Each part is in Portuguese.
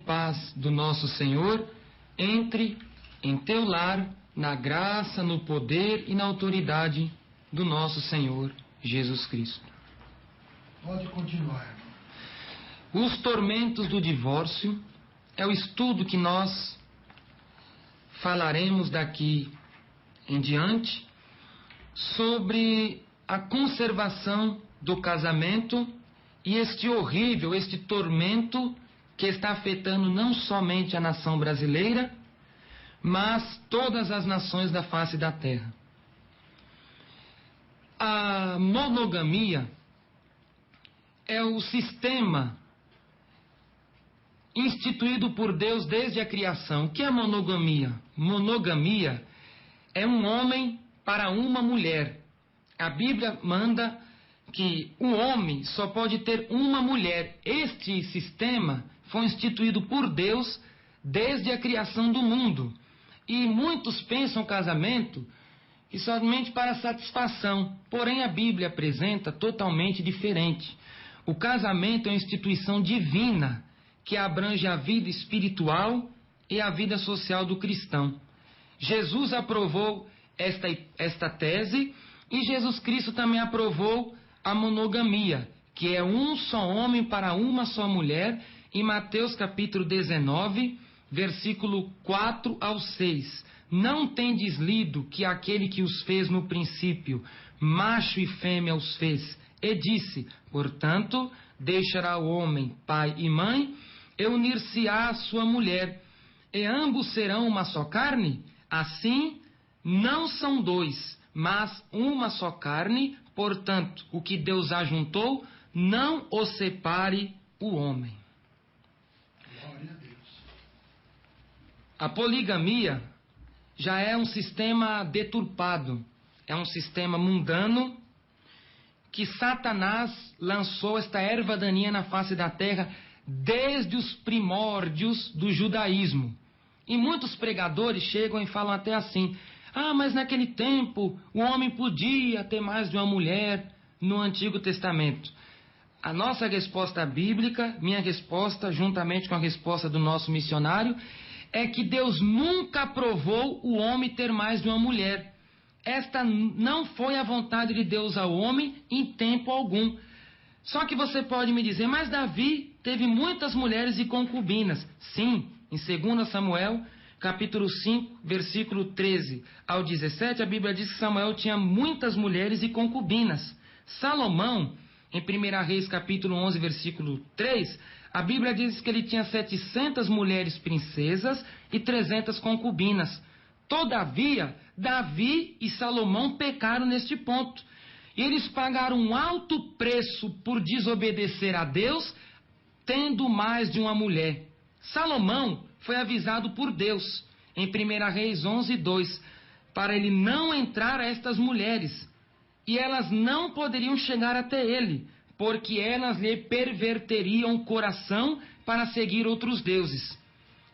paz do nosso Senhor entre em teu lar, na graça, no poder e na autoridade do nosso Senhor Jesus Cristo. Pode continuar. Os tormentos do divórcio é o estudo que nós falaremos daqui em diante sobre a conservação do casamento e este horrível, este tormento que está afetando não somente a nação brasileira, mas todas as nações da face da terra. A monogamia é o sistema instituído por Deus desde a criação. O que é monogamia? Monogamia é um homem para uma mulher. A Bíblia manda que o homem só pode ter uma mulher. Este sistema foi instituído por Deus desde a criação do mundo. E muitos pensam casamento e somente para satisfação. Porém, a Bíblia apresenta totalmente diferente. O casamento é uma instituição divina que abrange a vida espiritual e a vida social do cristão. Jesus aprovou esta tese e Jesus Cristo também aprovou a monogamia, que é um só homem para uma só mulher, em Mateus capítulo 19, versículo 4 ao 6. Não tendes lido que aquele que os fez no princípio, macho e fêmea os fez, e disse, portanto, deixará o homem pai e mãe, e unir-se-á a sua mulher, e ambos serão uma só carne? Assim, não são dois, mas uma só carne, portanto, o que Deus ajuntou, não o separe o homem. Glória a Deus. A poligamia já é um sistema deturpado, é um sistema mundano que Satanás lançou esta erva daninha na face da terra desde os primórdios do judaísmo. E muitos pregadores chegam e falam até assim, mas naquele tempo o homem podia ter mais de uma mulher no Antigo Testamento. A nossa resposta bíblica, minha resposta, juntamente com a resposta do nosso missionário, é que Deus nunca aprovou o homem ter mais de uma mulher. Esta não foi a vontade de Deus ao homem em tempo algum. Só que você pode me dizer, mas Davi teve muitas mulheres e concubinas. Sim, em 2 Samuel, capítulo 5, versículo 13 ao 17, a Bíblia diz que Samuel tinha muitas mulheres e concubinas. Salomão, em 1 Reis, capítulo 11, versículo 3, a Bíblia diz que ele tinha 700 mulheres princesas e 300 concubinas. Todavia, Davi e Salomão pecaram neste ponto. E eles pagaram um alto preço por desobedecer a Deus, tendo mais de uma mulher. Salomão foi avisado por Deus, em 1 Reis 11, 2, para ele não entrar a estas mulheres. E elas não poderiam chegar até ele, porque elas lhe perverteriam o coração para seguir outros deuses.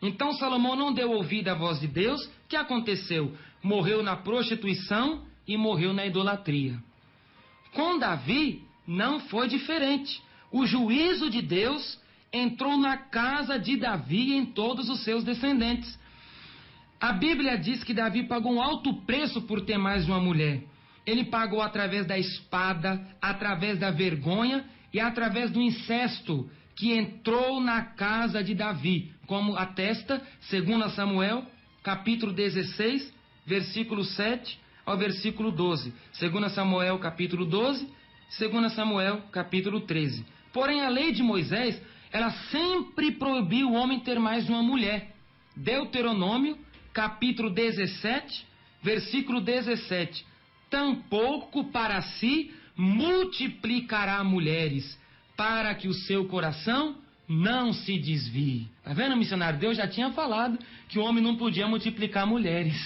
Então Salomão não deu ouvido à voz de Deus. O que aconteceu? Morreu na prostituição e morreu na idolatria. Com Davi não foi diferente. O juízo de Deus entrou na casa de Davi e em todos os seus descendentes. A Bíblia diz que Davi pagou um alto preço por ter mais de uma mulher. Ele pagou através da espada, através da vergonha e através do incesto que entrou na casa de Davi, como atesta 2 Samuel, capítulo 16, versículo 7 ao versículo 12. 2 Samuel, capítulo 12, 2 Samuel, capítulo 13. Porém, a lei de Moisés, ela sempre proibiu o homem ter mais de uma mulher. Deuteronômio, capítulo 17, versículo 17. Tampouco para si multiplicará mulheres, para que o seu coração não se desvie. Tá vendo, missionário? Deus já tinha falado que o homem não podia multiplicar mulheres.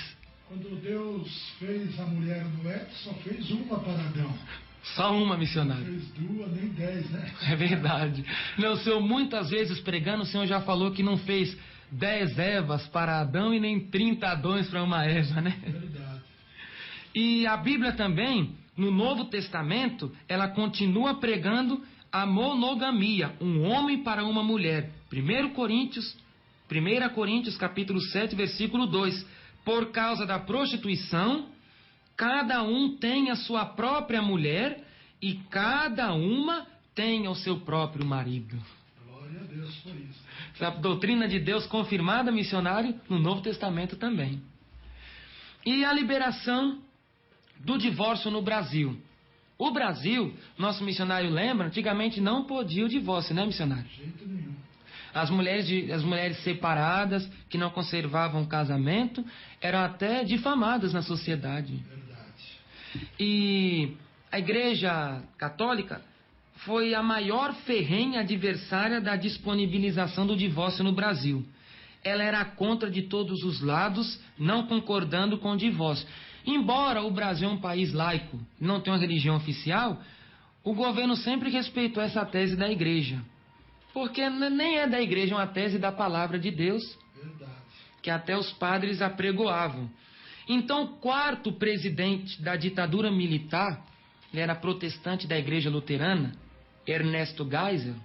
Quando Deus fez a mulher no Éden, só fez uma para Adão. Só uma, missionário. Não fez duas, nem 10, né? É verdade. Não, o Senhor muitas vezes pregando, o Senhor já falou que não fez 10 Evas para Adão e nem 30 Adões para uma Eva, né? É verdade. E a Bíblia também, no Novo Testamento, ela continua pregando a monogamia, um homem para uma mulher. 1 Coríntios, 1 Coríntios capítulo 7, versículo 2. Por causa da prostituição, cada um tem a sua própria mulher e cada uma tem o seu próprio marido. Glória a Deus por isso. A doutrina de Deus confirmada, missionário, no Novo Testamento também. E a liberação do divórcio no Brasil. O Brasil, nosso missionário lembra, antigamente não podia o divórcio, né, missionário? De jeito nenhum. As mulheres separadas, que não conservavam o casamento, eram até difamadas na sociedade. Verdade. E a Igreja Católica foi a maior ferrenha adversária da disponibilização do divórcio no Brasil. Ela era contra de todos os lados, não concordando com o divórcio. Embora o Brasil é um país laico, não tenha uma religião oficial, o governo sempre respeitou essa tese da Igreja. Porque nem é da Igreja, é uma tese da Palavra de Deus, Verdade. que até os padres apregoavam. Então, o quarto presidente da ditadura militar, ele era protestante da Igreja Luterana, Ernesto Geisel,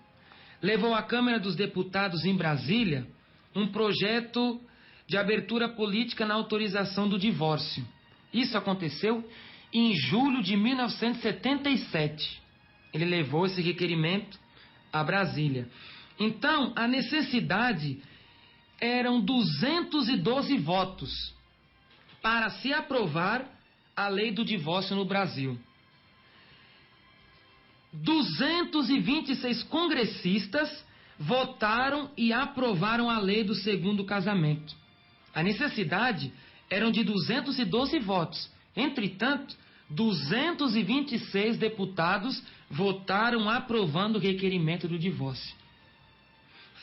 levou à Câmara dos Deputados em Brasília um projeto de abertura política na autorização do divórcio. Isso aconteceu em julho de 1977. Ele levou esse requerimento a Brasília. Então, a necessidade eram 212 votos para se aprovar a lei do divórcio no Brasil. 226 congressistas votaram e aprovaram a lei do segundo casamento. A necessidade eram de 212 votos. Entretanto, 226 deputados votaram aprovando o requerimento do divórcio.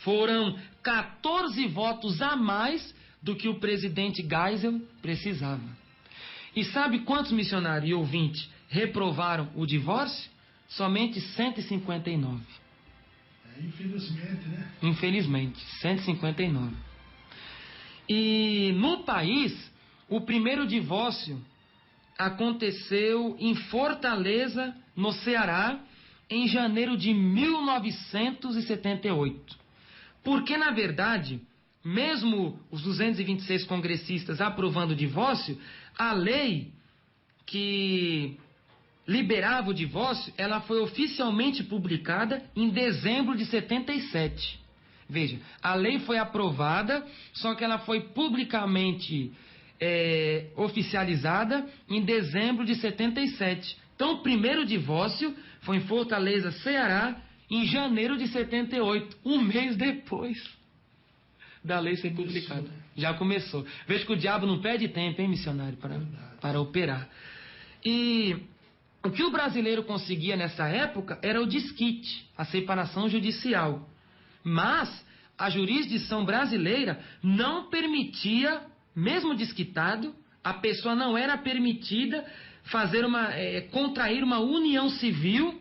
Foram 14 votos a mais do que o presidente Geisel precisava. E sabe quantos missionários e ouvintes reprovaram o divórcio? Somente 159. Infelizmente, né? Infelizmente, 159. E no país, o primeiro divórcio aconteceu em Fortaleza, no Ceará, em janeiro de 1978. Porque, na verdade, mesmo os 226 congressistas aprovando o divórcio, a lei que liberava o divórcio, ela foi oficialmente publicada em dezembro de 77. Veja, a lei foi aprovada, só que ela foi publicamente oficializada em dezembro de 77. Então, o primeiro divórcio foi em Fortaleza, Ceará, em janeiro de 78, um mês depois da lei ser publicada. Já começou. Veja que o diabo não perde tempo, hein, missionário, para operar. E o que o brasileiro conseguia nessa época era o desquite, a separação judicial. Mas a jurisdição brasileira não permitia, mesmo desquitado, a pessoa não era permitida contrair uma união civil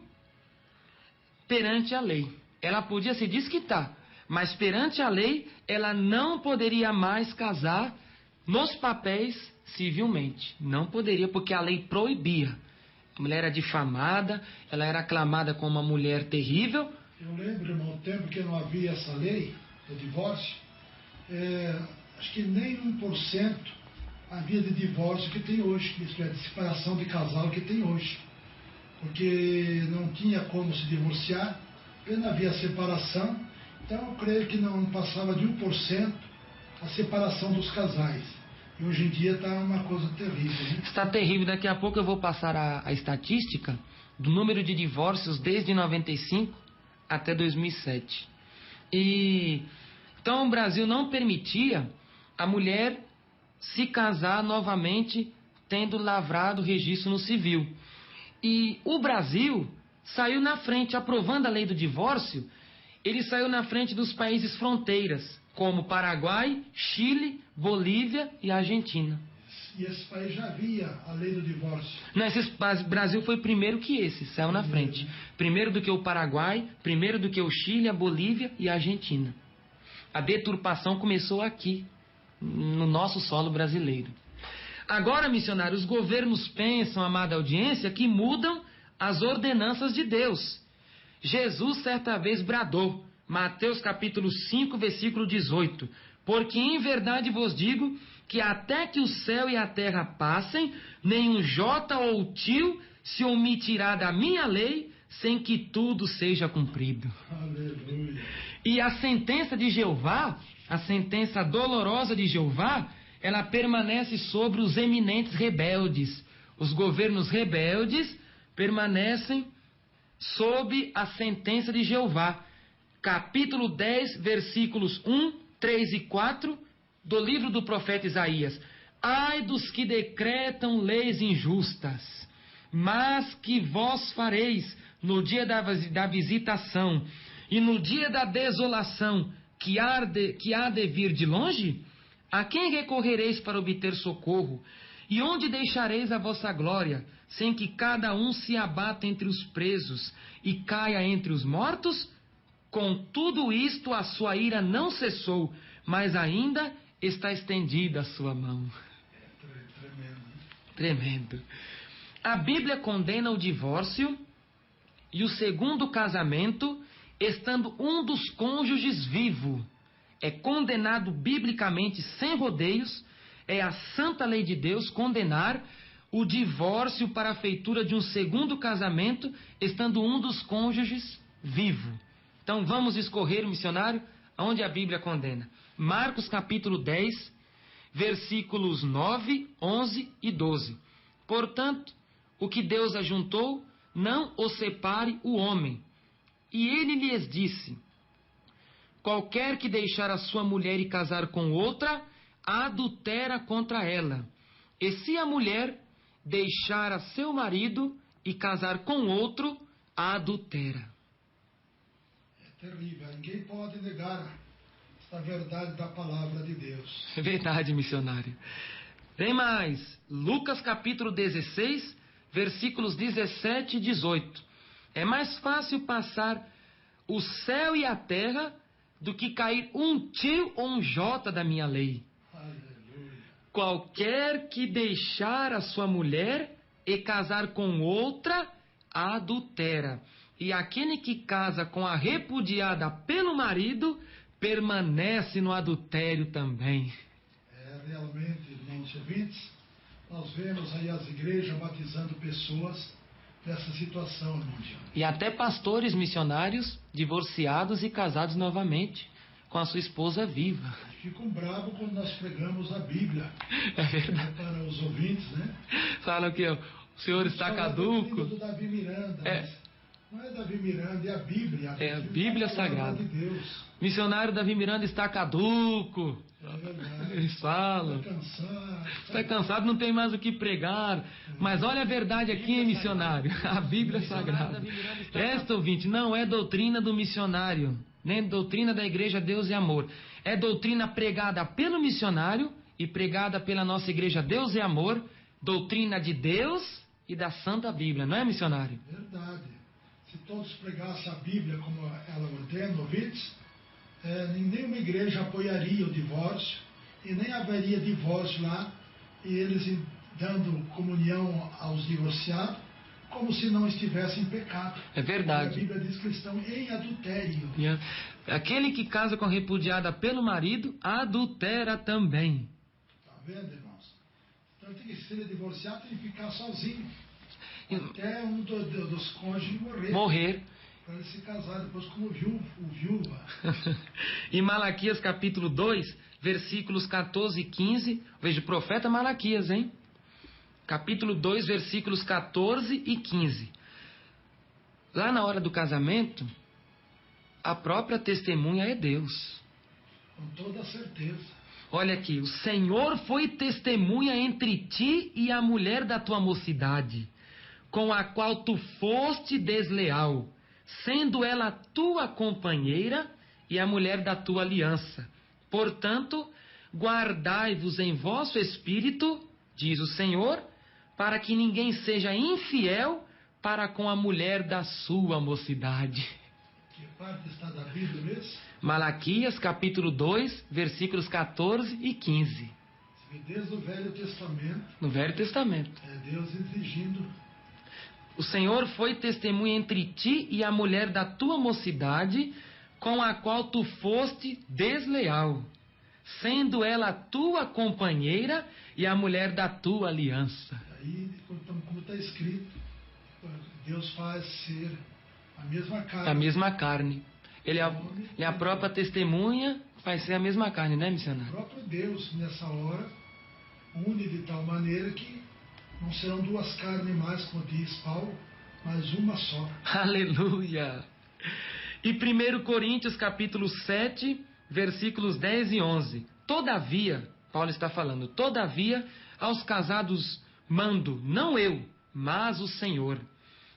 perante a lei. Ela podia se desquitar, mas perante a lei ela não poderia mais casar nos papéis civilmente. Não poderia, porque a lei proibia. A mulher era difamada, ela era aclamada como uma mulher terrível. Eu lembro, irmão, o tempo que não havia essa lei do divórcio, acho que nem 1% havia de divórcio que tem hoje, isso é, de separação de casal que tem hoje. Porque não tinha como se divorciar, apenas havia separação, então eu creio que não passava de 1% a separação dos casais. E hoje em dia está uma coisa terrível, né? Está terrível. Daqui a pouco eu vou passar a estatística do número de divórcios desde 95 até 2007. Então o Brasil não permitia a mulher se casar novamente tendo lavrado o registro no civil. E o Brasil saiu na frente, aprovando a lei do divórcio, ele saiu na frente dos países fronteiras, como Paraguai, Chile, Bolívia e Argentina. E esse país já havia a lei do divórcio? Não, o Brasil foi primeiro que esse, saiu na frente. Primeiro do que o Paraguai, primeiro do que o Chile, a Bolívia e a Argentina. A deturpação começou aqui, no nosso solo brasileiro. Agora, missionários, os governos pensam, amada audiência, que mudam as ordenanças de Deus. Jesus certa vez bradou: Mateus capítulo 5, versículo 18. Porque em verdade vos digo que até que o céu e a terra passem, nenhum jota ou tio se omitirá da minha lei, sem que tudo seja cumprido. Aleluia. E a sentença de Jeová, a sentença dolorosa de Jeová, ela permanece sobre os eminentes rebeldes. Os governos rebeldes permanecem sob a sentença de Jeová. Capítulo 10, versículos 1, 3 e 4 do livro do profeta Isaías. Ai dos que decretam leis injustas, mas que vós fareis no dia da visitação e no dia da desolação que há de vir de longe? A quem recorrereis para obter socorro? E onde deixareis a vossa glória, sem que cada um se abata entre os presos e caia entre os mortos? Com tudo isto a sua ira não cessou, mas ainda está estendida a sua mão. Tremendo. Tremendo. A Bíblia condena o divórcio e o segundo casamento, estando um dos cônjuges vivo. É condenado biblicamente, sem rodeios, é a santa lei de Deus condenar o divórcio para a feitura de um segundo casamento, estando um dos cônjuges vivo. Então vamos escorrer, missionário, aonde a Bíblia condena. Marcos capítulo 10, versículos 9, 11 e 12. Portanto, o que Deus ajuntou, não o separe o homem. E ele lhes disse: qualquer que deixar a sua mulher e casar com outra, adultera contra ela. E se a mulher deixar a seu marido e casar com outro, adultera. É terrível. Ninguém pode negar esta verdade da palavra de Deus. É verdade, missionário. Tem mais. Lucas capítulo 16, versículos 17 e 18. É mais fácil passar o céu e a terra do que cair um tio ou um jota da minha lei. Aleluia. Qualquer que deixar a sua mulher e casar com outra, adultera. E aquele que casa com a repudiada pelo marido, permanece no adultério também. Realmente, irmãos ouvintes, nós vemos aí as igrejas batizando pessoas nessa situação, irmão Diego. E até pastores missionários divorciados e casados novamente com a sua esposa viva. Ficam bravos quando nós pregamos a Bíblia. É verdade. Para os ouvintes, né? Falam que o senhor está caduco. Do Davi Miranda, É. Não é Davi Miranda, é a Bíblia. É a Bíblia Sagrada. De Deus. Missionário Davi Miranda está caduco. É verdade. Eles falam. Está cansado. Está cansado, não tem mais o que pregar. Mas olha a verdade aqui, hein, missionário. A Bíblia Sagrada. Esta, ouvinte, não é doutrina do missionário, nem doutrina da Igreja Deus e Amor. É doutrina pregada pelo missionário e pregada pela nossa Igreja Deus e Amor. Doutrina de Deus e da Santa Bíblia, não é, missionário? Verdade. Se todos pregassem a Bíblia como ela ordena, ouvintes, nenhuma igreja apoiaria o divórcio e nem haveria divórcio lá, e eles dando comunhão aos divorciados como se não estivessem em pecado. É verdade. A Bíblia diz que estão em adultério. Aquele que casa com a repudiada pelo marido, adultera também. Está vendo, irmãos? Então tem que ser divorciado, tem que ficar sozinho. Até um dos cônjuges morrer. Para ele se casar depois como viúva. Em Malaquias capítulo 2, versículos 14 e 15, veja o profeta Malaquias, hein? Capítulo 2, versículos 14 e 15. Lá na hora do casamento, a própria testemunha é Deus. Com toda certeza. Olha aqui, o Senhor foi testemunha entre ti e a mulher da tua mocidade, com a qual tu foste desleal, sendo ela tua companheira e a mulher da tua aliança. Portanto, guardai-vos em vosso espírito, diz o Senhor, para que ninguém seja infiel para com a mulher da sua mocidade. Que parte está da Bíblia mesmo? Malaquias capítulo 2, versículos 14 e 15. Desde o Velho Testamento. No Velho Testamento. É Deus exigindo. O Senhor foi testemunha entre ti e a mulher da tua mocidade, com a qual tu foste desleal, sendo ela tua companheira e a mulher da tua aliança. Aí, como está escrito, Deus faz ser a mesma carne. A mesma carne. Ele é a própria testemunha, vai ser a mesma carne, né, missionário? O próprio Deus, nessa hora, une de tal maneira que não serão duas carnes mais, como diz Paulo, mas uma só. Aleluia! E 1 Coríntios capítulo 7, versículos 10 e 11. Todavia, Paulo está falando, todavia, aos casados mando, não eu, mas o Senhor,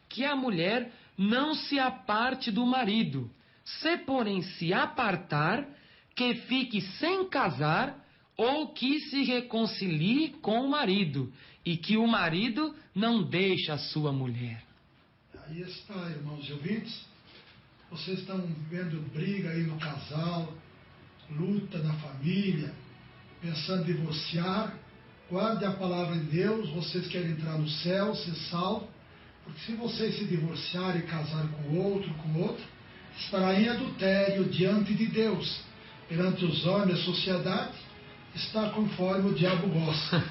que a mulher não se aparte do marido, se porém se apartar, que fique sem casar, ou que se reconcilie com o marido, e que o marido não deixe a sua mulher. Aí está, irmãos e ouvintes, vocês estão vendo briga aí no casal, luta na família, pensando em divorciar. Guarde a palavra de Deus, vocês querem entrar no céu, ser salvo, porque se vocês se divorciarem e casarem com outro, estará em adultério diante de Deus. Perante os homens, a sociedade está conforme o diabo gosta.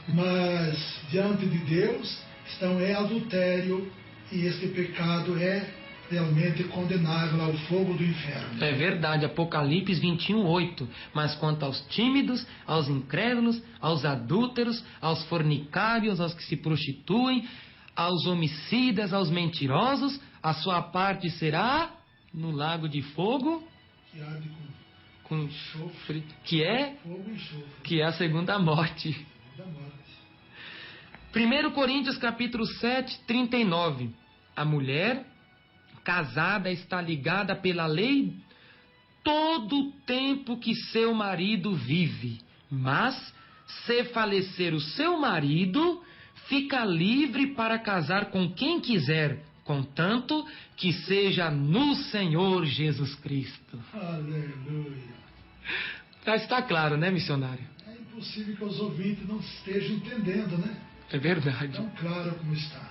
Mas diante de Deus estão em adultério, e este pecado é realmente condenável ao fogo do inferno. É verdade, Apocalipse 21:8. Mas quanto aos tímidos, aos incrédulos, aos adúlteros, aos fornicários, aos que se prostituem, aos homicidas, aos mentirosos, a sua parte será no lago de fogo, Que arde com enxofre, que é fogo e enxofre. Que é a segunda morte. Da morte. 1 Coríntios capítulo 7, 39. A mulher casada está ligada pela lei todo o tempo que seu marido vive, mas se falecer o seu marido, fica livre para casar com quem quiser, contanto que seja no Senhor Jesus Cristo. Aleluia. Já está claro, né, missionário? É impossível que os ouvintes não estejam entendendo, né? É verdade. Tão claro como está.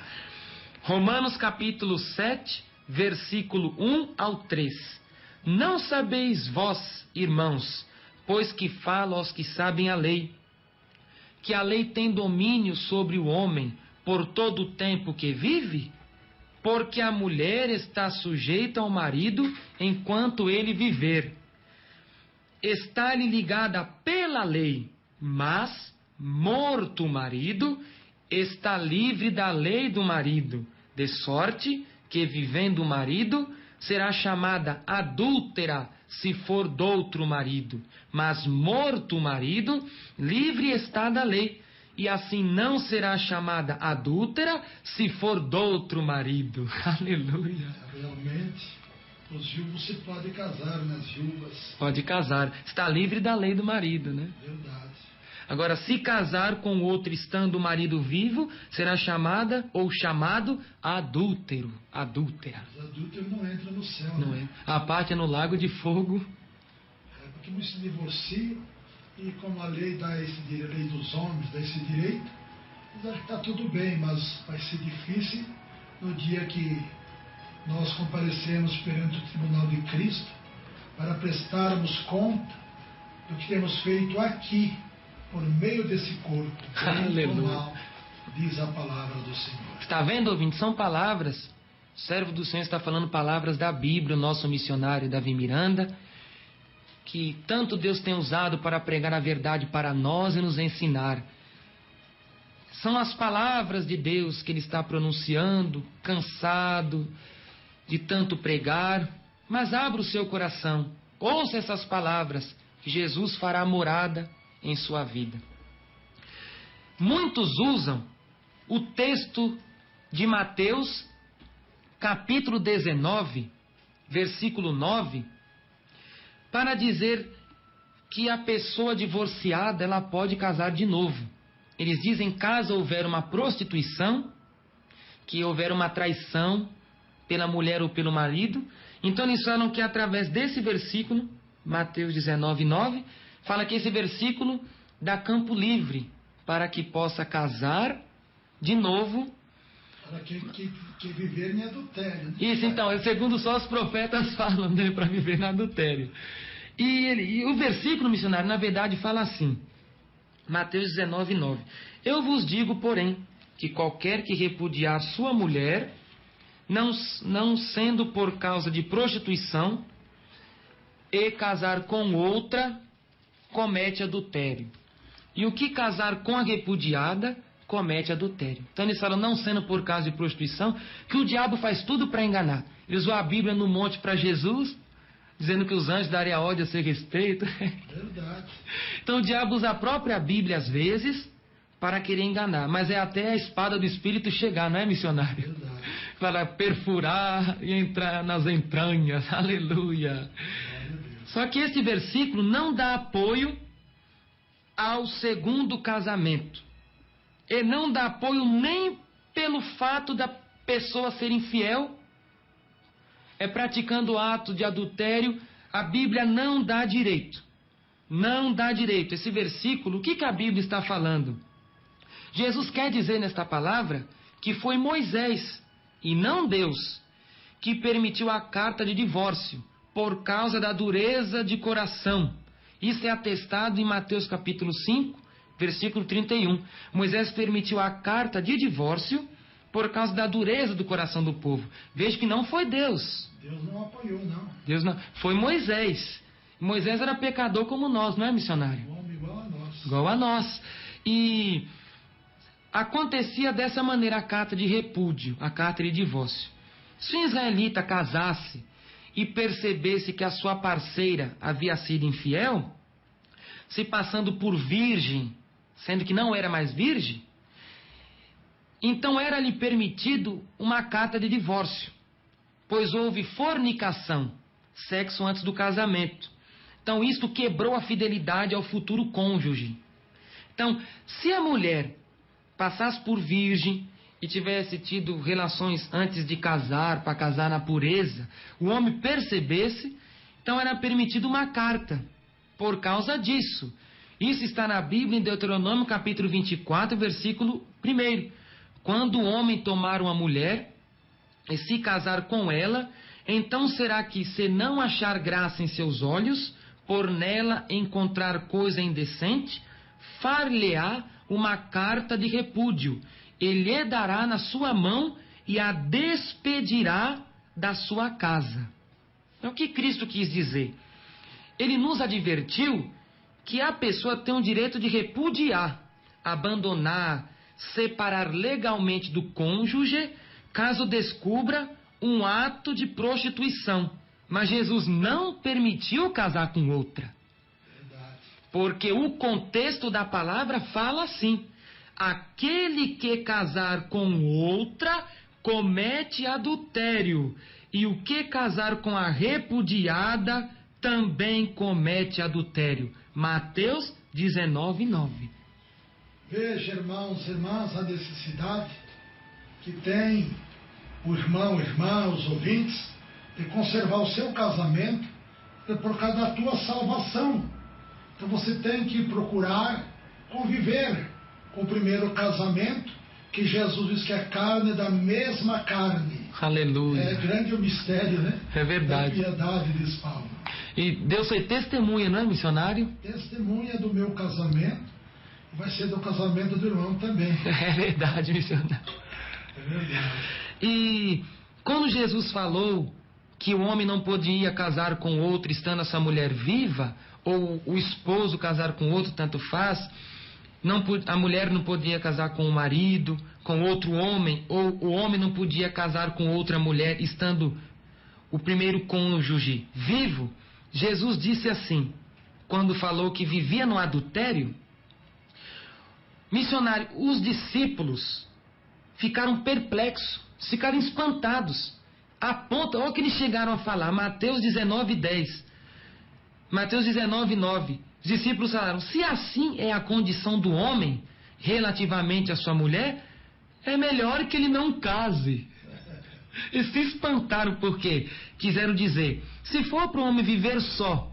Romanos capítulo 7, versículo 1 ao 3. Não sabeis vós, irmãos, pois que falo aos que sabem a lei, que a lei tem domínio sobre o homem por todo o tempo que vive? Porque a mulher está sujeita ao marido enquanto ele viver. Está-lhe ligada pela lei, mas, morto o marido, está livre da lei do marido, de sorte que, vivendo o marido, será chamada adúltera se for doutro marido, mas morto o marido, livre está da lei, e assim não será chamada adúltera se for doutro marido. Aleluia. Realmente, os viúvos se podem casar, né? As viúvas. Pode casar, está livre da lei do marido, né? Verdade. Agora, se casar com outro estando o marido vivo, será chamada ou chamado adúltero, adúltera. Os adúlteros não entram no céu, Não né? é? A parte é no lago de fogo. É porque não se divorciam, e como a lei dá esse direito, a lei dos homens dá esse direito, está tudo bem, mas vai ser difícil no dia que nós comparecemos perante o tribunal de Cristo para prestarmos conta do que temos feito aqui, por meio desse corpo, bem ou mal, diz a palavra do Senhor. Está vendo, ouvinte? São palavras. O servo do Senhor está falando palavras da Bíblia, o nosso missionário Davi Miranda, que tanto Deus tem usado para pregar a verdade para nós e nos ensinar. São as palavras de Deus que ele está pronunciando, cansado de tanto pregar, mas abra o seu coração, ouça essas palavras, que Jesus fará morada em sua vida. Muitos usam o texto de Mateus, capítulo 19, versículo 9, para dizer que a pessoa divorciada ela pode casar de novo. Eles dizem, caso houver uma prostituição, que houver uma traição pela mulher ou pelo marido, então eles falam que através desse versículo, Mateus 19, 9, fala que esse versículo dá campo livre para que possa casar de novo Para que viver em adultério. Né? Isso, então, segundo só os profetas falam, né, para viver no adultério. E o versículo, missionário, na verdade fala assim, Mateus 19:9. Eu vos digo, porém, que qualquer que repudiar sua mulher, não sendo por causa de prostituição, e casar com outra, comete adultério. E o que casar com a repudiada, comete adultério. Então eles falam, não sendo por causa de prostituição, que o diabo faz tudo para enganar. Ele usou a Bíblia no monte para Jesus, dizendo que os anjos dariam a ordem a seu respeito. Verdade. Então o diabo usa a própria Bíblia às vezes para querer enganar, mas é até a espada do Espírito chegar, não é, missionário? Verdade. Para perfurar e entrar nas entranhas, aleluia. Só que esse versículo não dá apoio ao segundo casamento. Ele não dá apoio nem pelo fato da pessoa ser infiel, praticando o ato de adultério. A Bíblia não dá direito. Não dá direito. Esse versículo, o que a Bíblia está falando? Jesus quer dizer nesta palavra que foi Moisés, e não Deus, que permitiu a carta de divórcio, por causa da dureza de coração. Isso é atestado em Mateus capítulo 5, versículo 31. Moisés permitiu a carta de divórcio por causa da dureza do coração do povo. Veja que não foi Deus. Deus não apoiou, não. Deus não. Foi Moisés. Moisés era pecador como nós, não é, missionário? Um homem igual a nós. Igual a nós. E acontecia dessa maneira a carta de repúdio, a carta de divórcio. Se um israelita casasse e percebesse que a sua parceira havia sido infiel, se passando por virgem, sendo que não era mais virgem, então era-lhe permitido uma carta de divórcio, pois houve fornicação, sexo antes do casamento. Então isto quebrou a fidelidade ao futuro cônjuge. Então, se a mulher passasse por virgem e tivesse tido relações antes de casar, para casar na pureza, o homem percebesse, então era permitido uma carta, por causa disso. Isso está na Bíblia, em Deuteronômio capítulo 24, versículo 1. Quando o homem tomar uma mulher e se casar com ela, então será que, se não achar graça em seus olhos, por nela encontrar coisa indecente, far-lhe-á uma carta de repúdio, ele lhe dará na sua mão e a despedirá da sua casa. Então, o que Cristo quis dizer? Ele nos advertiu que a pessoa tem o direito de repudiar, abandonar, separar legalmente do cônjuge, caso descubra um ato de prostituição. Mas Jesus não permitiu casar com outra. Porque o contexto da palavra fala assim: aquele que casar com outra comete adultério, e o que casar com a repudiada também comete adultério. Mateus 19:9. Veja, irmãos e irmãs, a necessidade que tem o irmão, irmã, os ouvintes, de conservar o seu casamento por causa da tua salvação. Então você tem que procurar conviver com o primeiro casamento, que Jesus diz que é carne da mesma carne. Aleluia. É grande o mistério, né? É verdade. Da piedade, diz Paulo. E Deus foi testemunha, não é, missionário? Testemunha do meu casamento, e vai ser do casamento do irmão também. É verdade, missionário. É verdade. E quando Jesus falou que o homem não podia casar com outro estando essa mulher viva, ou o esposo casar com outro, tanto faz, a mulher não podia casar com o marido, com outro homem, ou o homem não podia casar com outra mulher estando o primeiro cônjuge vivo. Jesus disse assim, quando falou que vivia no adultério, missionário, os discípulos ficaram perplexos, ficaram espantados, a ponto, olha o que eles chegaram a falar, Mateus 19:10, Mateus 19:9, os discípulos falaram: se assim é a condição do homem relativamente à sua mulher, é melhor que ele não case. Eles se espantaram porque quiseram dizer, se for para o homem viver só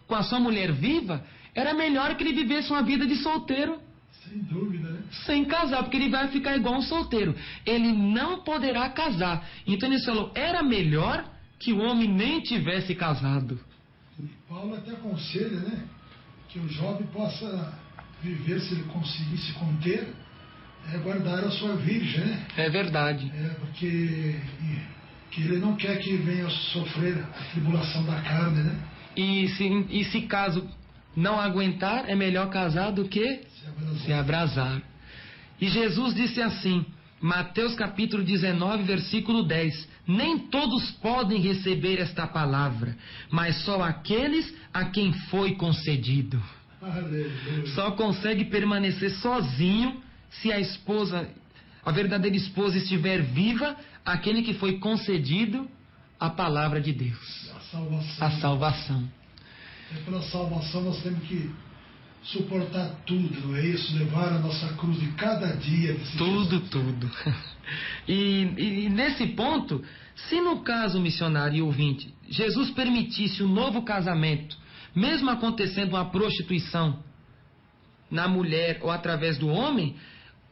com a sua mulher viva, era melhor que ele vivesse uma vida de solteiro. Sem dúvida, né? Sem casar, porque ele vai ficar igual um solteiro. Ele não poderá casar. Então ele falou, era melhor que o homem nem tivesse casado. E Paulo até aconselha, né? Que o jovem possa viver, se ele conseguir se conter, guardar a sua virgem, né? É verdade. Porque que ele não quer que venha sofrer a tribulação da carne, né? E se caso não aguentar, é melhor casar do que se abrasar. E Jesus disse assim, Mateus capítulo 19, versículo 10, nem todos podem receber esta palavra, mas só aqueles a quem foi concedido. Aleluia. Só consegue permanecer sozinho se a verdadeira esposa estiver viva, aquele que foi concedido a palavra de Deus. A salvação. Pela salvação nós temos que suportar tudo, não é isso? Levar a nossa cruz de cada dia. Tudo. E nesse ponto, se no caso, missionário e ouvinte, Jesus permitisse um novo casamento, mesmo acontecendo uma prostituição na mulher ou através do homem,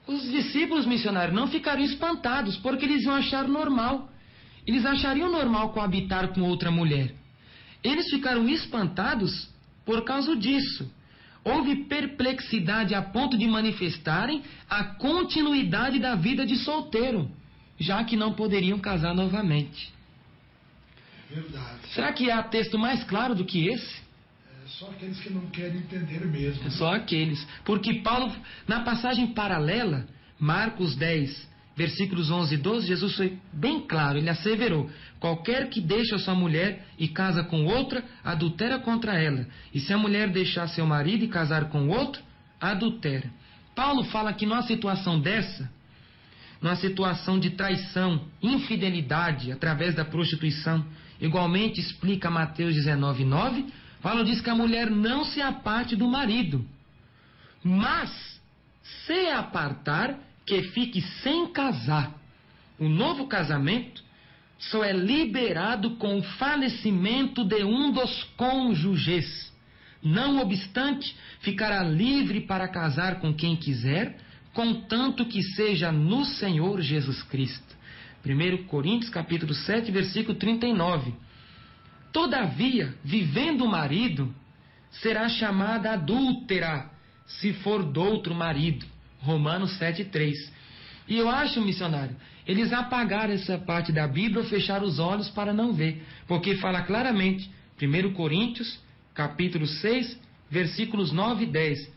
os discípulos missionários não ficariam espantados, porque eles iam achar normal. Eles achariam normal coabitar com outra mulher. Eles ficaram espantados por causa disso. Houve perplexidade a ponto de manifestarem a continuidade da vida de solteiro, já que não poderiam casar novamente. É verdade. Será que há texto mais claro do que esse? Só aqueles que não querem entender mesmo. É só aqueles. Porque Paulo, na passagem paralela, Marcos 10, versículos 11 e 12, Jesus foi bem claro. Ele asseverou, qualquer que deixa sua mulher e casa com outra, adultera contra ela. E se a mulher deixar seu marido e casar com outro, adultera. Paulo fala que numa situação dessa, numa situação de traição, infidelidade, através da prostituição, igualmente explica Mateus 19, 9, Paulo diz que a mulher não se aparte do marido, mas se apartar, que fique sem casar. O novo casamento só é liberado com o falecimento de um dos cônjuges. Não obstante, ficará livre para casar com quem quiser, contanto que seja no Senhor Jesus Cristo. 1 Coríntios capítulo 7, versículo 39. Todavia, vivendo o marido, será chamada adúltera, se for do outro marido. Romanos 7,3. E eu acho, missionário, eles apagaram essa parte da Bíblia ou fecharam os olhos para não ver. Porque fala claramente, 1 Coríntios, capítulo 6, versículos 9 e 10.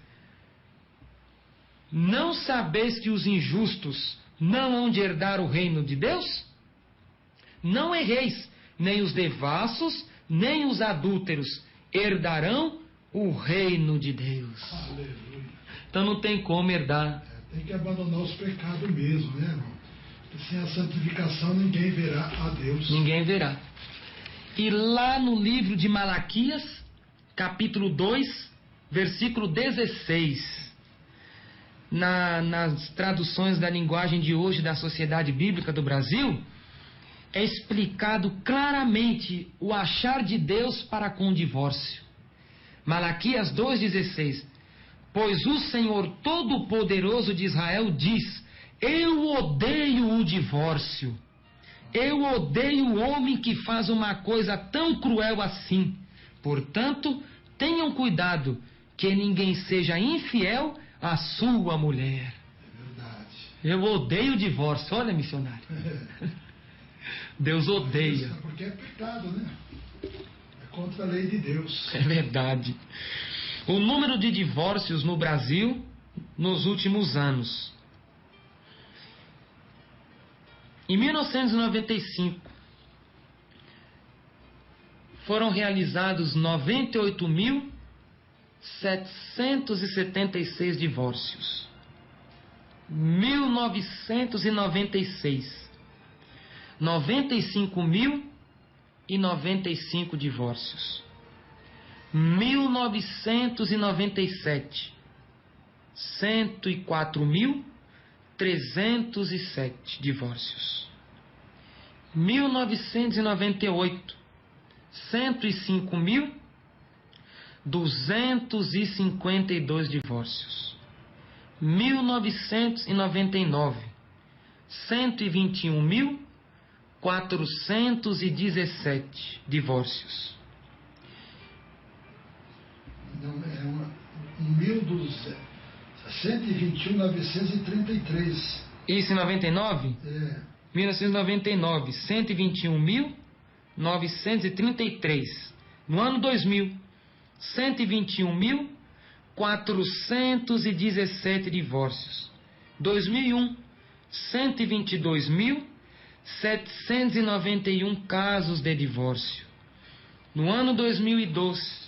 Não sabeis que os injustos não hão de herdar o reino de Deus? Não erreis, nem os devassos, nem os adúlteros herdarão o reino de Deus. Aleluia. Então não tem como herdar. Tem que abandonar os pecados mesmo, né, irmão? Sem a santificação ninguém verá a Deus. Ninguém verá. E lá no livro de Malaquias, capítulo 2, versículo 16, nas traduções da linguagem de hoje da Sociedade Bíblica do Brasil, é explicado claramente o achar de Deus para com o divórcio. Malaquias 2,16. Pois o Senhor Todo-Poderoso de Israel diz: eu odeio o divórcio. Eu odeio o homem que faz uma coisa tão cruel assim. Portanto, tenham cuidado que ninguém seja infiel à sua mulher. É verdade. Eu odeio o divórcio. Olha, missionário. Deus odeia. Porque é pecado, né? É contra a lei de Deus. É verdade. O número de divórcios no Brasil nos últimos anos. Em 1995, foram realizados 98.776 divórcios. 1996, 95.095 divórcios. 1997, 104.307 divórcios. 1998, 105.252 divórcios. 1999, 121.417 divórcios. Não, é 121.933. Isso em 99? É. 1999, 121.933. No ano 2000, 121.417 divórcios. 2001, 122.791 casos de divórcio. No ano 2002,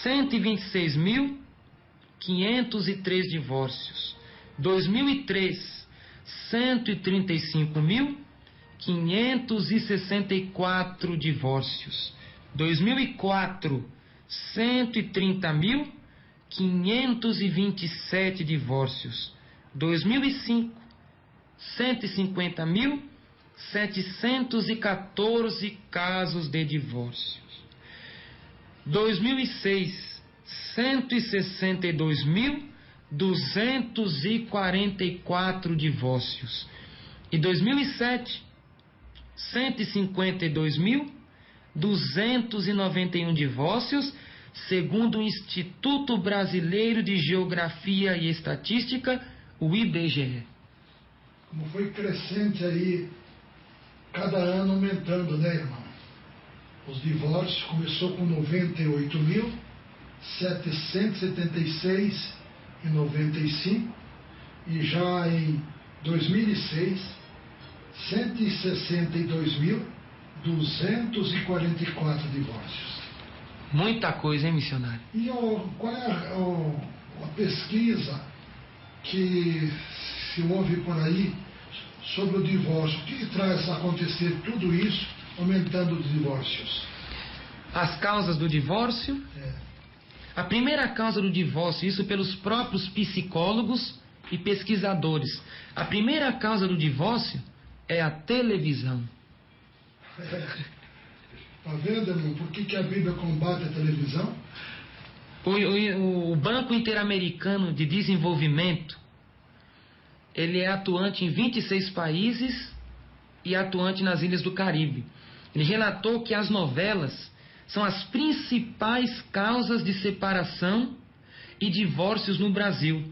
126.503 divórcios. 2003, 135.564 divórcios. 2004, 130.527 divórcios. 2005, 150.714 casos de divórcios. 2006, 162.244 divórcios. E 2007, 152.291 divórcios, segundo o Instituto Brasileiro de Geografia e Estatística, o IBGE. Como foi crescente aí, cada ano aumentando, né, irmão? Os divórcios começou com 98.776 em 95 e já em 2006, 162.244 divórcios. Muita coisa, hein, missionário? E qual é a pesquisa que se ouve por aí sobre o divórcio? O que traz a acontecer tudo isso, aumentando os divórcios? As causas do divórcio? A primeira causa do divórcio, isso pelos próprios psicólogos e pesquisadores. A primeira causa do divórcio é a televisão. Tá vendo, irmão? Por que a Bíblia combate a televisão? O Banco Interamericano de Desenvolvimento, ele é atuante em 26 países e atuante nas ilhas do Caribe. Ele relatou que as novelas são as principais causas de separação e divórcios no Brasil,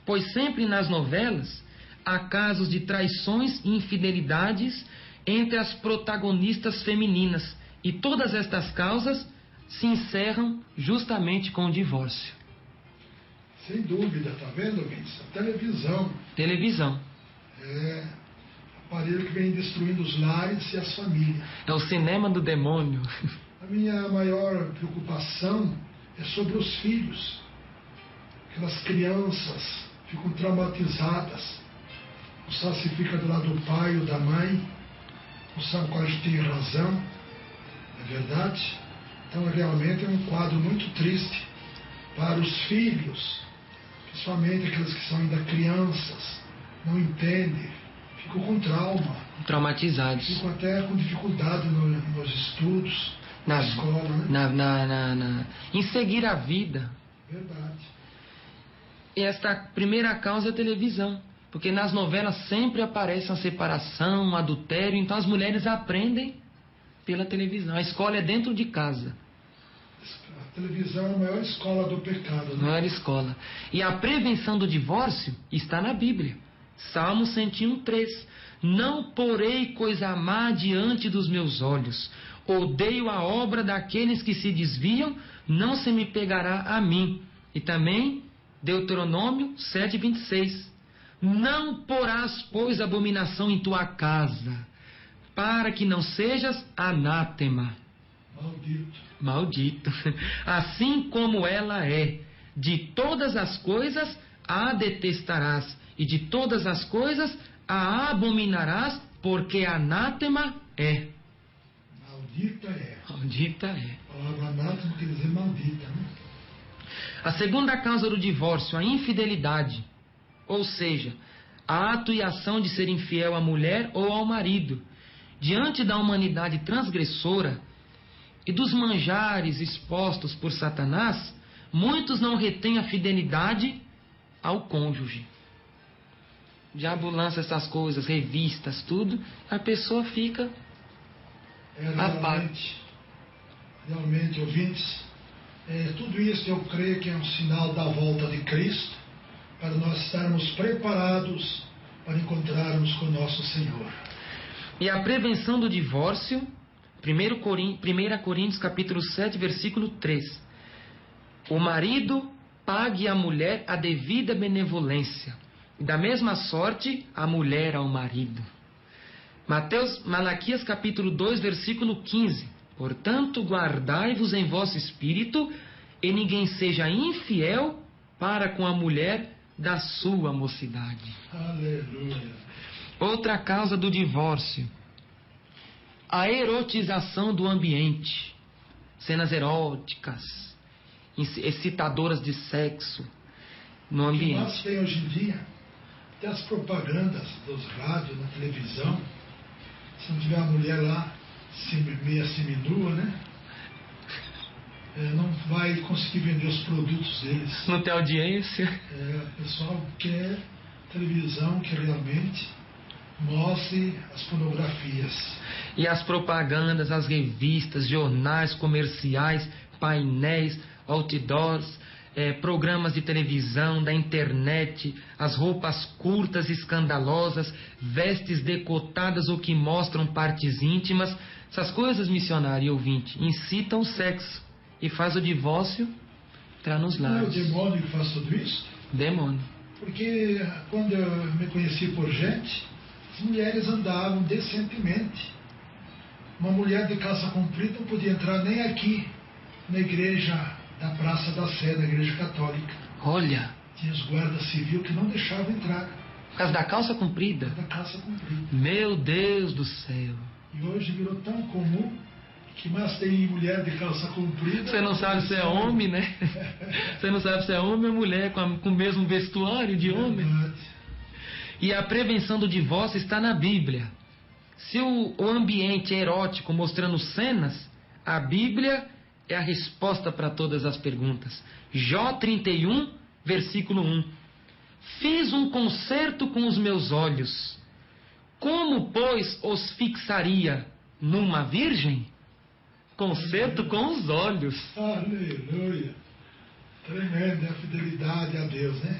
pois sempre nas novelas há casos de traições e infidelidades entre as protagonistas femininas, e todas estas causas se encerram justamente com o divórcio. Sem dúvida, tá vendo, Vince? A televisão. Televisão. É aparelho que vem destruindo os lares e as famílias. É o cinema do demônio. A minha maior preocupação é sobre os filhos. Aquelas crianças ficam traumatizadas. Não sabe se fica do lado do pai ou da mãe. Não sabe qual tem razão. Não é verdade? Então, realmente é um quadro muito triste para os filhos, principalmente aqueles que são ainda crianças, não entendem, ficam com trauma. Traumatizados. Ficam até com dificuldade nos estudos, na escola, né? Em seguir a vida. Verdade. E esta primeira causa é a televisão. Porque nas novelas sempre aparece a separação, um adultério, então as mulheres aprendem pela televisão. A escola é dentro de casa. A televisão é a maior escola do pecado, né? Maior escola. E a prevenção do divórcio está na Bíblia. Salmo 101:3. Não porei coisa má diante dos meus olhos. Odeio a obra daqueles que se desviam, não se me pegará a mim. E também Deuteronômio 7:26. Não porás, pois, abominação em tua casa, para que não sejas anátema. Maldito. Assim como ela é, de todas as coisas a detestarás, e de todas as coisas a abominarás, porque anátema é. Maldita é. Maldita é. A palavra anátema quer dizer maldita, né? A segunda causa do divórcio, a infidelidade. Ou seja, a ato e ação de ser infiel à mulher ou ao marido. Diante da humanidade transgressora e dos manjares expostos por Satanás, muitos não retêm a fidelidade ao cônjuge. O diabo lança essas coisas, revistas, tudo, a pessoa fica realmente, ouvintes, tudo isso eu creio que é um sinal da volta de Cristo, para nós estarmos preparados para encontrarmos com o nosso Senhor. E a prevenção do divórcio, 1 Coríntios capítulo 7, versículo 3. O marido pague à mulher a devida benevolência, e da mesma sorte a mulher ao marido. Malaquias capítulo 2, versículo 15. Portanto, guardai-vos em vosso espírito, e ninguém seja infiel para com a mulher da sua mocidade. Aleluia. Outra causa do divórcio: a erotização do ambiente. Cenas eróticas, excitadoras de sexo no ambiente. Nós tem hoje em dia, até as propagandas dos rádios, na televisão, se não tiver a mulher lá meia seminua, né? Não vai conseguir vender os produtos deles. Não tem audiência. O pessoal quer televisão que realmente mostre as pornografias. E as propagandas, as revistas, jornais, comerciais, painéis, outdoors, programas de televisão, da internet, as roupas curtas e escandalosas, vestes decotadas ou que mostram partes íntimas. Essas coisas, missionário e ouvinte, incitam o sexo e faz o divórcio entrar nos lares. Não é o demônio que faz tudo isso? Demônio. Porque quando eu me conheci por gente, as mulheres andavam decentemente. Uma mulher de calça comprida não podia entrar nem aqui, na igreja da Praça da Sé, na igreja católica. Olha! Tinha os guardas civis que não deixavam entrar. Por causa da calça comprida? Por causa da calça comprida. Meu Deus do céu! E hoje virou tão comum que mais tem mulher de calça comprida. Você não sabe se é homem, né? Você não sabe se é homem ou mulher com o mesmo vestuário de homem. Verdade. E a prevenção do divórcio está na Bíblia. Se o ambiente é erótico mostrando cenas, a Bíblia é a resposta para todas as perguntas. Jó 31, versículo 1. Fiz um concerto com os meus olhos. Como, pois, os fixaria numa virgem? Concerto com os olhos. Aleluia. Tremenda a fidelidade a Deus, né?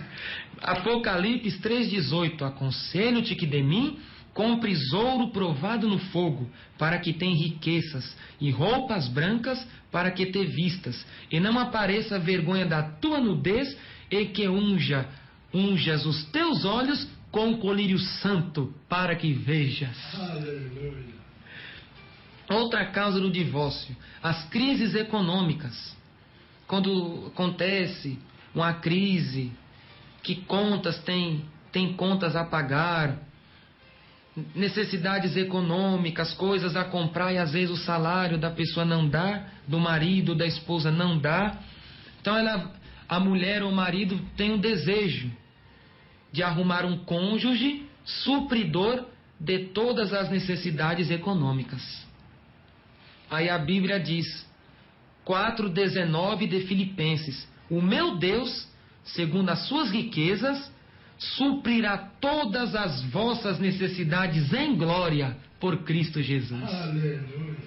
Apocalipse 3,18. Aconselho-te que de mim compres ouro provado no fogo, para que tenha riquezas, e roupas brancas, para que te vistas, e não apareça a vergonha da tua nudez, e que unjas os teus olhos com colírio santo, para que vejas. Aleluia. Outra causa do divórcio: as crises econômicas. Quando acontece uma crise, que contas tem contas a pagar, necessidades econômicas, coisas a comprar, e às vezes o salário da pessoa não dá, do marido, da esposa não dá. Então a mulher ou o marido tem o desejo de arrumar um cônjuge supridor de todas as necessidades econômicas. Aí a Bíblia diz, 4,19 de Filipenses: o meu Deus, segundo as suas riquezas, suprirá todas as vossas necessidades em glória por Cristo Jesus. Aleluia.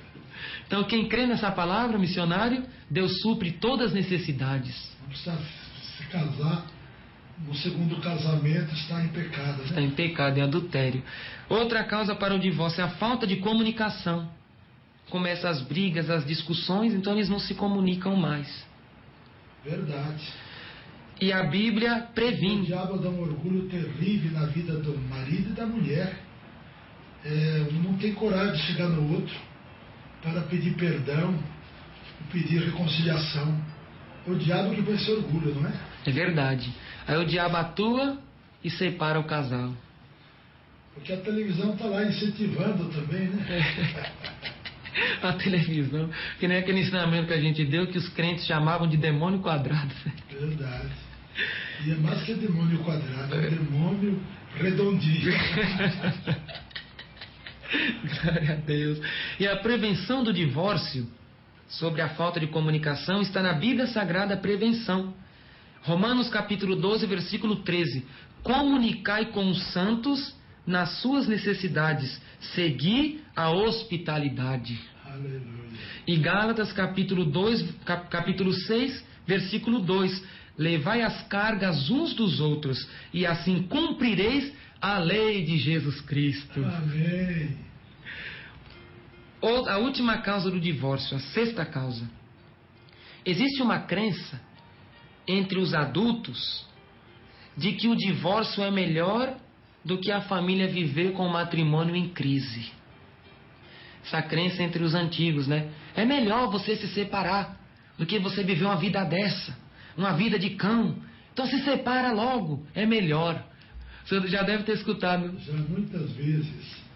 Então quem crê nessa palavra, missionário, Deus supre todas as necessidades. Não precisa se casar. No segundo casamento está em pecado, né? Está em pecado, em adultério. Outra causa para o divórcio é a falta de comunicação. Começam as brigas, as discussões, então eles não se comunicam mais. Verdade. E a Bíblia previne. O diabo dá um orgulho terrível na vida do marido e da mulher. Não tem coragem de chegar no outro para pedir perdão, pedir reconciliação. É o diabo que põe esse orgulho, não é? É verdade. Aí o diabo atua e separa o casal. Porque a televisão está lá incentivando também, né? A televisão, que nem aquele ensinamento que a gente deu, que os crentes chamavam de demônio quadrado. Verdade. E é mais que demônio quadrado, é demônio redondinho. Glória a Deus. E a prevenção do divórcio, sobre a falta de comunicação, está na Bíblia Sagrada, a prevenção. Romanos capítulo 12, versículo 13. Comunicai com os santos nas suas necessidades, segui a hospitalidade. Aleluia. E Gálatas capítulo 6, versículo 2. Levai as cargas uns dos outros, e assim cumprireis a lei de Jesus Cristo. Amém. A última causa do divórcio, a sexta causa. Existe uma crença entre os adultos de que o divórcio é melhor do que a família viver com o matrimônio em crise. Essa crença entre os antigos, né? É melhor você se separar do que você viver uma vida dessa, uma vida de cão. Então se separa logo, é melhor. Você já deve ter escutado. Já muitas vezes.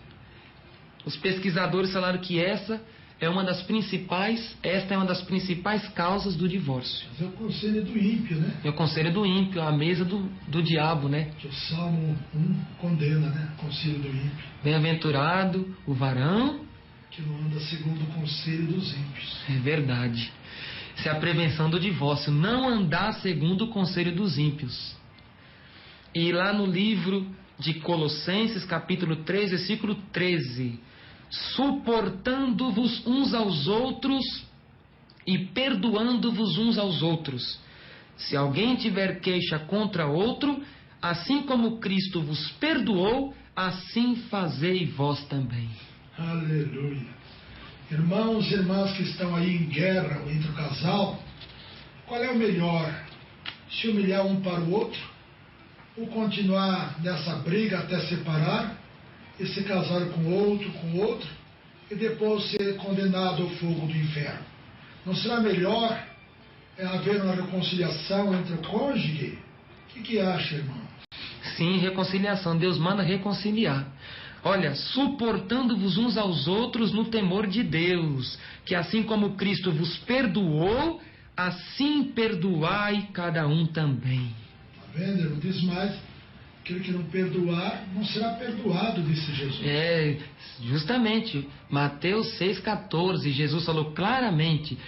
Os pesquisadores falaram que esta é uma das principais causas do divórcio. Mas é o conselho do ímpio, né? É o conselho do ímpio, a mesa do diabo, né? Que o Salmo 1 condena, né? O conselho do ímpio. Bem-aventurado o varão que não anda segundo o conselho dos ímpios. É verdade. Isso é a prevenção do divórcio, não andar segundo o conselho dos ímpios. E lá no livro de Colossenses, capítulo 3, versículo 13: suportando-vos uns aos outros e perdoando-vos uns aos outros. Se alguém tiver queixa contra outro, assim como Cristo vos perdoou, assim fazei vós também. Aleluia. Irmãos e irmãs que estão aí em guerra entre o casal, qual é o melhor? Se humilhar um para o outro, ou continuar nessa briga até separar, e se casar com outro, e depois ser condenado ao fogo do inferno? Não será melhor haver uma reconciliação entre o cônjuge? O que acha, irmão? Sim, reconciliação. Deus manda reconciliar. Olha, suportando-vos uns aos outros no temor de Deus, que assim como Cristo vos perdoou, assim perdoai cada um também. Está vendo? Não diz mais, aquele que não perdoar não será perdoado, disse Jesus. Justamente, Mateus 6,14, Jesus falou claramente: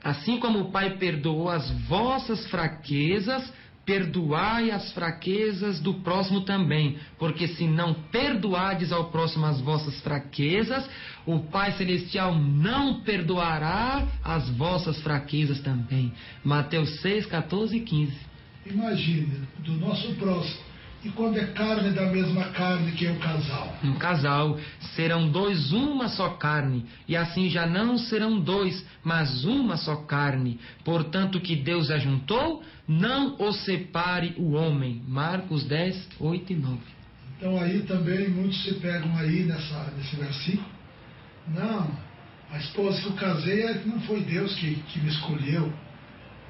assim como o Pai perdoou as vossas fraquezas, perdoai as fraquezas do próximo também, porque se não perdoardes ao próximo as vossas fraquezas, o Pai Celestial não perdoará as vossas fraquezas também. Mateus 6, 14 e 15. Imagine, do nosso próximo. E quando é carne da mesma carne que é o casal? Um casal, serão dois uma só carne, e assim já não serão dois, mas uma só carne. Portanto, o que Deus ajuntou, não o separe o homem. Marcos 10, 8 e 9. Então aí também muitos se pegam aí nesse versículo. Não, a esposa que eu casei não foi Deus que me escolheu.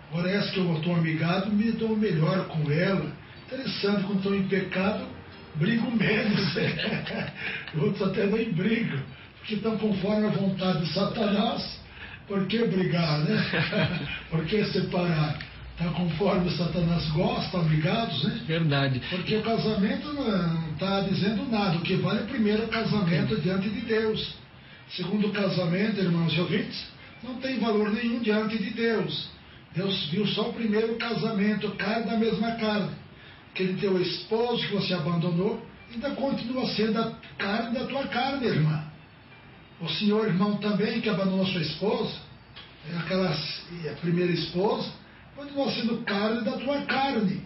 Agora essa que eu estou amigado, me dou melhor com ela. Interessante, quando estão em pecado, brigam menos. Outros até nem brigam, porque estão conforme a vontade de Satanás. Por que brigar, né? Por que separar? Está conforme Satanás gosta, amigados, né? Verdade. Porque o casamento não está dizendo nada. O que vale é primeiro o casamento diante de Deus. Segundo o casamento, irmãos e ouvintes, não tem valor nenhum diante de Deus. Deus viu só o primeiro casamento, carne da mesma carne. Aquele teu esposo que você abandonou ainda continua sendo a carne da tua carne, irmã. O senhor, irmão, também que abandonou sua esposa, a primeira esposa, continua sendo carne da tua carne.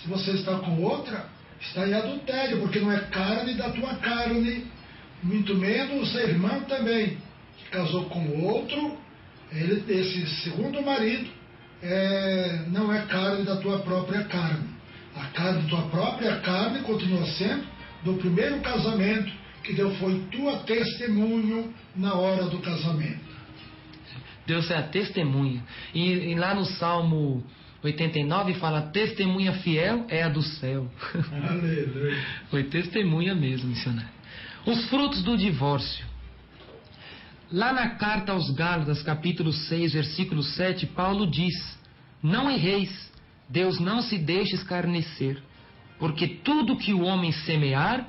Se você está com outra, está em adultério, porque não é carne da tua carne. Muito menos o seu irmão também, que casou com outro, esse segundo marido, não é carne da tua própria carne. A carne da tua própria carne continua sendo do primeiro casamento, que Deus foi tua testemunho na hora do casamento. Deus é a testemunha. E lá no Salmo 89 fala: testemunha fiel é a do céu. Aleluia. Foi testemunha mesmo, missionário. Os frutos do divórcio. Lá na carta aos Gálatas, capítulo 6, versículo 7, Paulo diz: não erreis, Deus não se deixa escarnecer, porque tudo que o homem semear,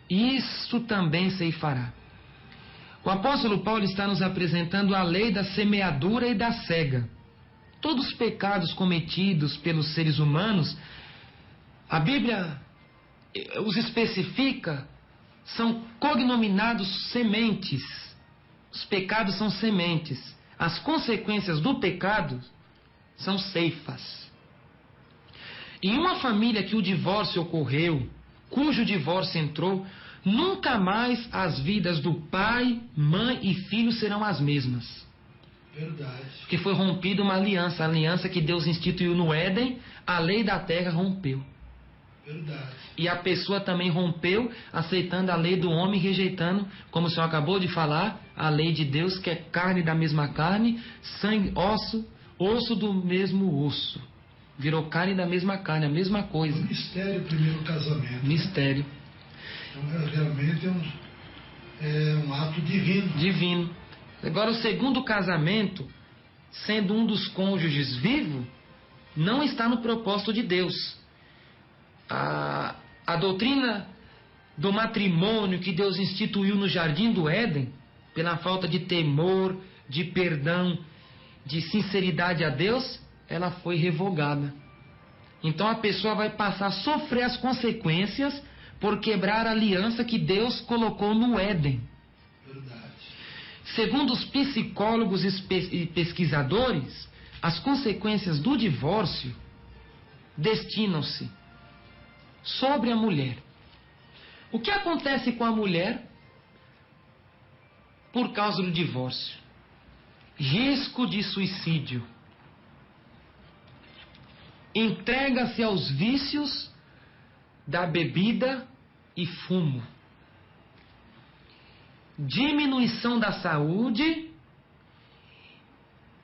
isso também ceifará. O apóstolo Paulo está nos apresentando a lei da semeadura e da cega. Todos os pecados cometidos pelos seres humanos, a Bíblia os especifica, são cognominados sementes. Os pecados são sementes. As consequências do pecado são ceifas. Em uma família que o divórcio ocorreu, cujo divórcio entrou, nunca mais as vidas do pai, mãe e filho serão as mesmas. Verdade. Porque foi rompida uma aliança, a aliança que Deus instituiu no Éden, a lei da terra rompeu. Verdade. E a pessoa também rompeu, aceitando a lei do homem, rejeitando, como o senhor acabou de falar, a lei de Deus, que é carne da mesma carne, sangue, osso do mesmo osso. Virou carne da mesma carne, a mesma coisa. O mistério, o primeiro casamento. Mistério. Então, realmente é um ato divino. Divino. Agora, o segundo casamento, sendo um dos cônjuges vivo, não está no propósito de Deus. A doutrina do matrimônio que Deus instituiu no Jardim do Éden, pela falta de temor, de perdão, de sinceridade a Deus, ela foi revogada. Então a pessoa vai passar a sofrer as consequências por quebrar a aliança que Deus colocou no Éden. Verdade. Segundo os psicólogos e pesquisadores, as consequências do divórcio destinam-se sobre a mulher. O que acontece com a mulher por causa do divórcio? Risco de suicídio. Entrega-se aos vícios da bebida e fumo. Diminuição da saúde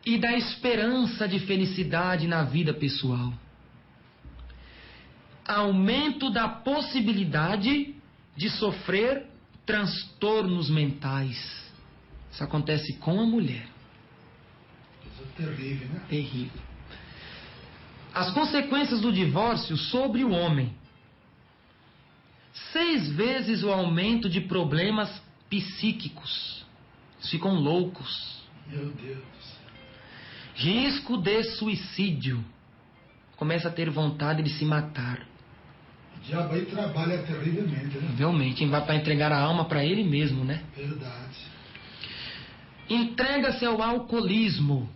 e da esperança de felicidade na vida pessoal. Aumento da possibilidade de sofrer transtornos mentais. Isso acontece com a mulher. Coisa terrível, né? Terrível. As consequências do divórcio sobre o homem. 6 vezes o aumento de problemas psíquicos. Eles ficam loucos. Meu Deus. Risco de suicídio. Começa a ter vontade de se matar. O diabo aí trabalha terrivelmente, né? Realmente, vai para entregar a alma para ele mesmo, né? Verdade. Entrega-se ao alcoolismo.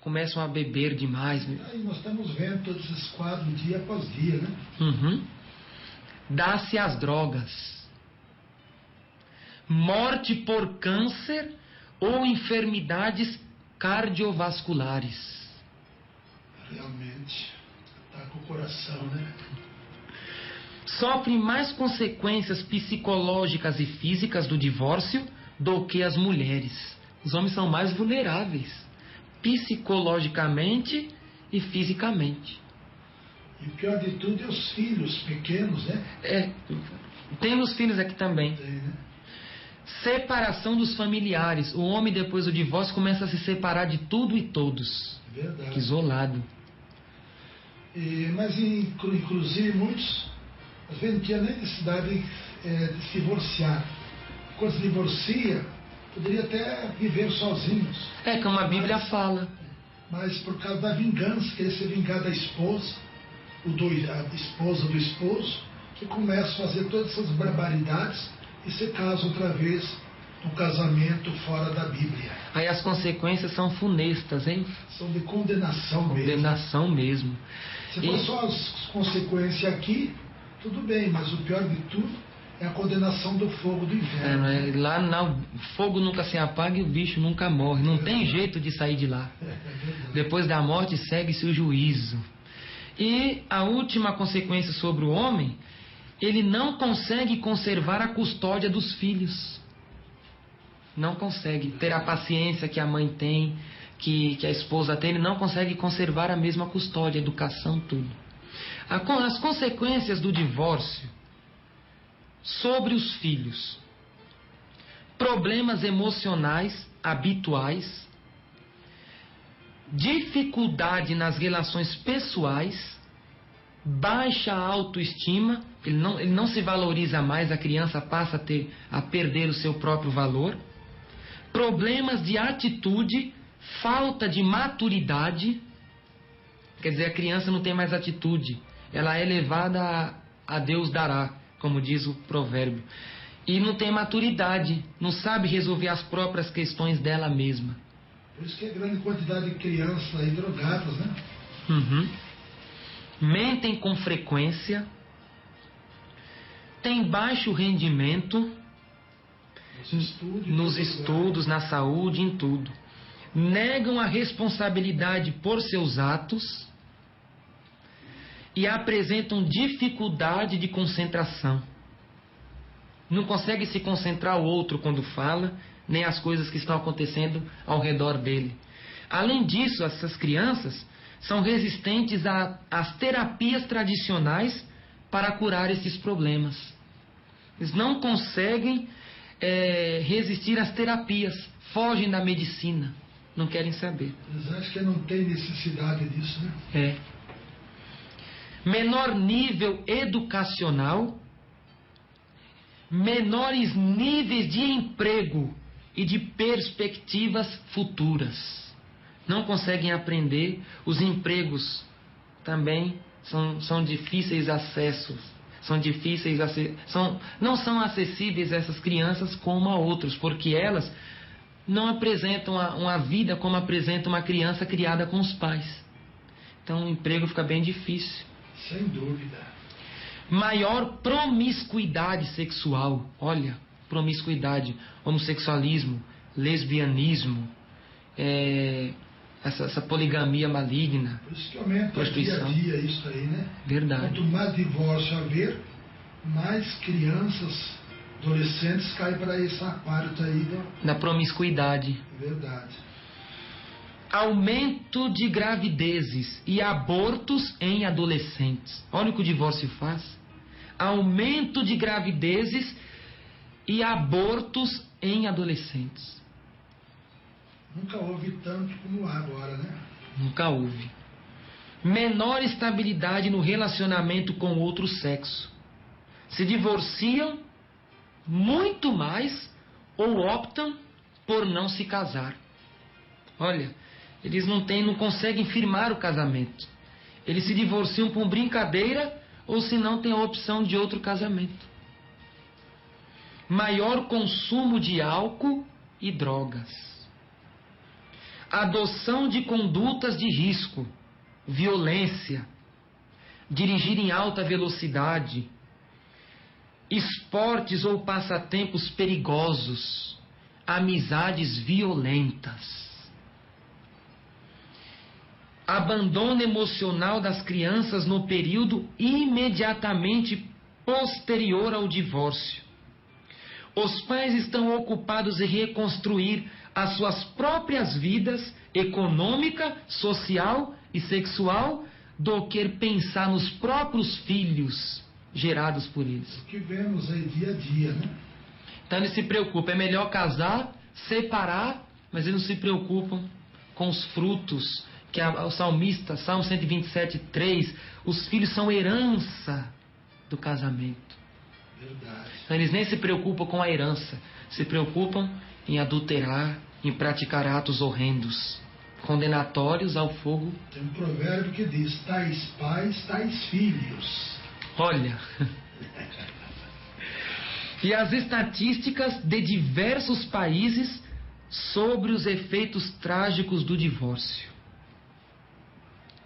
Começam a beber demais. Aí nós estamos vendo todos esses quadros dia após dia, né? Uhum. Dá-se às drogas. Morte por câncer ou enfermidades cardiovasculares. Realmente, ataca o coração, né? Sofrem mais consequências psicológicas e físicas do divórcio do que as mulheres. Os homens são mais vulneráveis, psicologicamente e fisicamente. E o pior de tudo é os filhos pequenos, né? Tem os filhos aqui também. Tem, né? Separação dos familiares. O homem, depois do divórcio, começa a se separar de tudo e todos. Verdade. Fica isolado. Mas, inclusive, muitos, às vezes, não tinha nem necessidade de se divorciar. Quando se divorcia, poderia até viver sozinhos. Como a Bíblia fala. Mas por causa da vingança, querer se vingar da esposa, a esposa do esposo, que começa a fazer todas essas barbaridades e se casa outra vez no casamento fora da Bíblia. Aí as consequências são funestas, hein? São de condenação mesmo. Condenação mesmo. Se for só as consequências aqui, tudo bem, mas o pior de tudo é a condenação do fogo do inferno. Lá o fogo nunca se apaga e o bicho nunca morre. Não tem jeito de sair de lá. Depois da morte segue-se o juízo. E a última consequência sobre o homem, ele não consegue conservar a custódia dos filhos. Não consegue ter a paciência que a mãe tem, que a esposa tem. Ele não consegue conservar a mesma custódia, educação, tudo. As consequências do divórcio sobre os filhos. Problemas emocionais habituais. Dificuldade nas relações pessoais. Baixa autoestima. Ele não se valoriza mais. A criança passa a perder o seu próprio valor. Problemas de atitude. Falta de maturidade. Quer dizer, a criança não tem mais atitude. Ela é levada a Deus dará, como diz o provérbio. E não tem maturidade, não sabe resolver as próprias questões dela mesma. Por isso que é grande quantidade de crianças aí drogadas, né? Mentem com frequência, têm baixo rendimento nos estudos, na saúde, em tudo. Negam a responsabilidade por seus atos e apresentam dificuldade de concentração. Não consegue se concentrar o outro quando fala, nem as coisas que estão acontecendo ao redor dele. Além disso, essas crianças são resistentes às terapias tradicionais para curar esses problemas. Eles não conseguem resistir às terapias, fogem da medicina, não querem saber. Eles acham que não tem necessidade disso, né? Menor nível educacional, menores níveis de emprego e de perspectivas futuras. Não conseguem aprender, os empregos também são difíceis acessos, não são acessíveis a essas crianças como a outros, porque elas não apresentam uma vida como apresenta uma criança criada com os pais. Então o emprego fica bem difícil. Sem dúvida. Maior promiscuidade sexual. Olha, promiscuidade, homossexualismo, lesbianismo, essa poligamia maligna. Por isso que aumenta dia a dia isso aí, né? Verdade. Quanto mais divórcio haver, mais crianças, adolescentes caem para essa parte aí da promiscuidade. Verdade. Aumento de gravidezes e abortos em adolescentes. Olha o que o divórcio faz. Aumento de gravidezes e abortos em adolescentes. Nunca houve tanto como há agora, né? Nunca houve. Menor estabilidade no relacionamento com o outro sexo. Se divorciam muito mais ou optam por não se casar. Olha, eles não conseguem firmar o casamento. Eles se divorciam por brincadeira ou se não tem a opção de outro casamento. Maior consumo de álcool e drogas. Adoção de condutas de risco, violência, dirigir em alta velocidade, esportes ou passatempos perigosos, amizades violentas. Abandono emocional das crianças no período imediatamente posterior ao divórcio. Os pais estão ocupados em reconstruir as suas próprias vidas econômica, social e sexual do que pensar nos próprios filhos gerados por eles. O que vemos aí dia a dia, né? Então eles se preocupam, é melhor casar, separar, mas eles não se preocupam com os frutos que o salmista, Salmo 127:3, os filhos são herança do casamento. Verdade. Então eles nem se preocupam com a herança, se preocupam em adulterar, em praticar atos horrendos, condenatórios ao fogo. Tem um provérbio que diz: tais pais, tais filhos. Olha. E as estatísticas de diversos países sobre os efeitos trágicos do divórcio.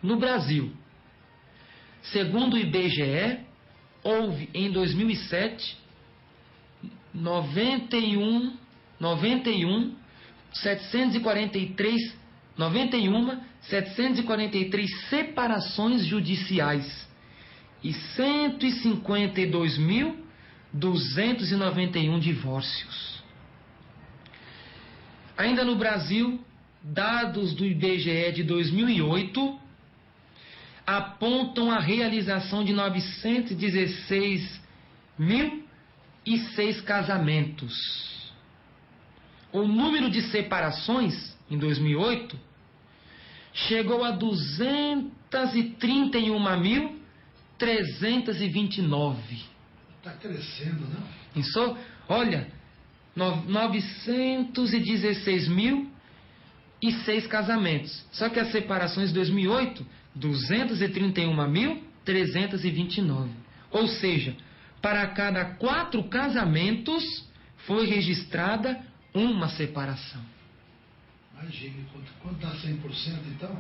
No Brasil, segundo o IBGE, houve em 2007 743 separações judiciais e 152.291 divórcios. Ainda no Brasil, dados do IBGE de 2008 apontam a realização de 916.006 casamentos. O número de separações em 2008 chegou a 231.329. Está crescendo, não? Pensou? Olha, 916.006 casamentos. Só que as separações de 2008 231.329. Ou seja, para cada 4 casamentos foi registrada uma separação. Imagine, quanto dá 100% então?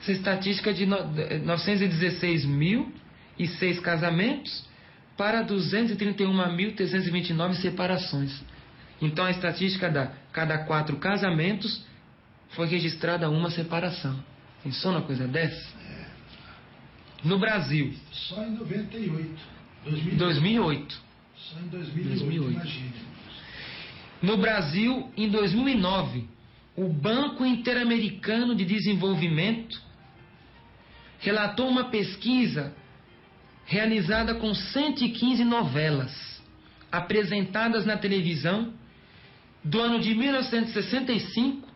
Essa estatística é de 916.006 casamentos para 231.329 separações. Então a estatística dá: cada 4 casamentos foi registrada uma separação. Pensou numa coisa dessa? No Brasil. Só em 98. 2008. Só em 2008. Imagine. No Brasil, em 2009, o Banco Interamericano de Desenvolvimento relatou uma pesquisa realizada com 115 novelas apresentadas na televisão do ano de 1965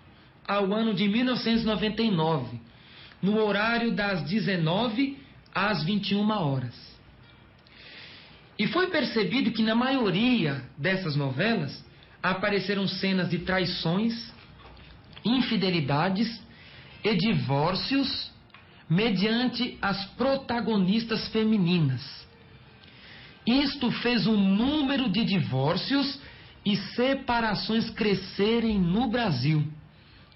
ao ano de 1999, no horário das 19 às 21 horas. E foi percebido que na maioria dessas novelas apareceram cenas de traições, infidelidades e divórcios mediante as protagonistas femininas. Isto fez o número de divórcios e separações crescerem no Brasil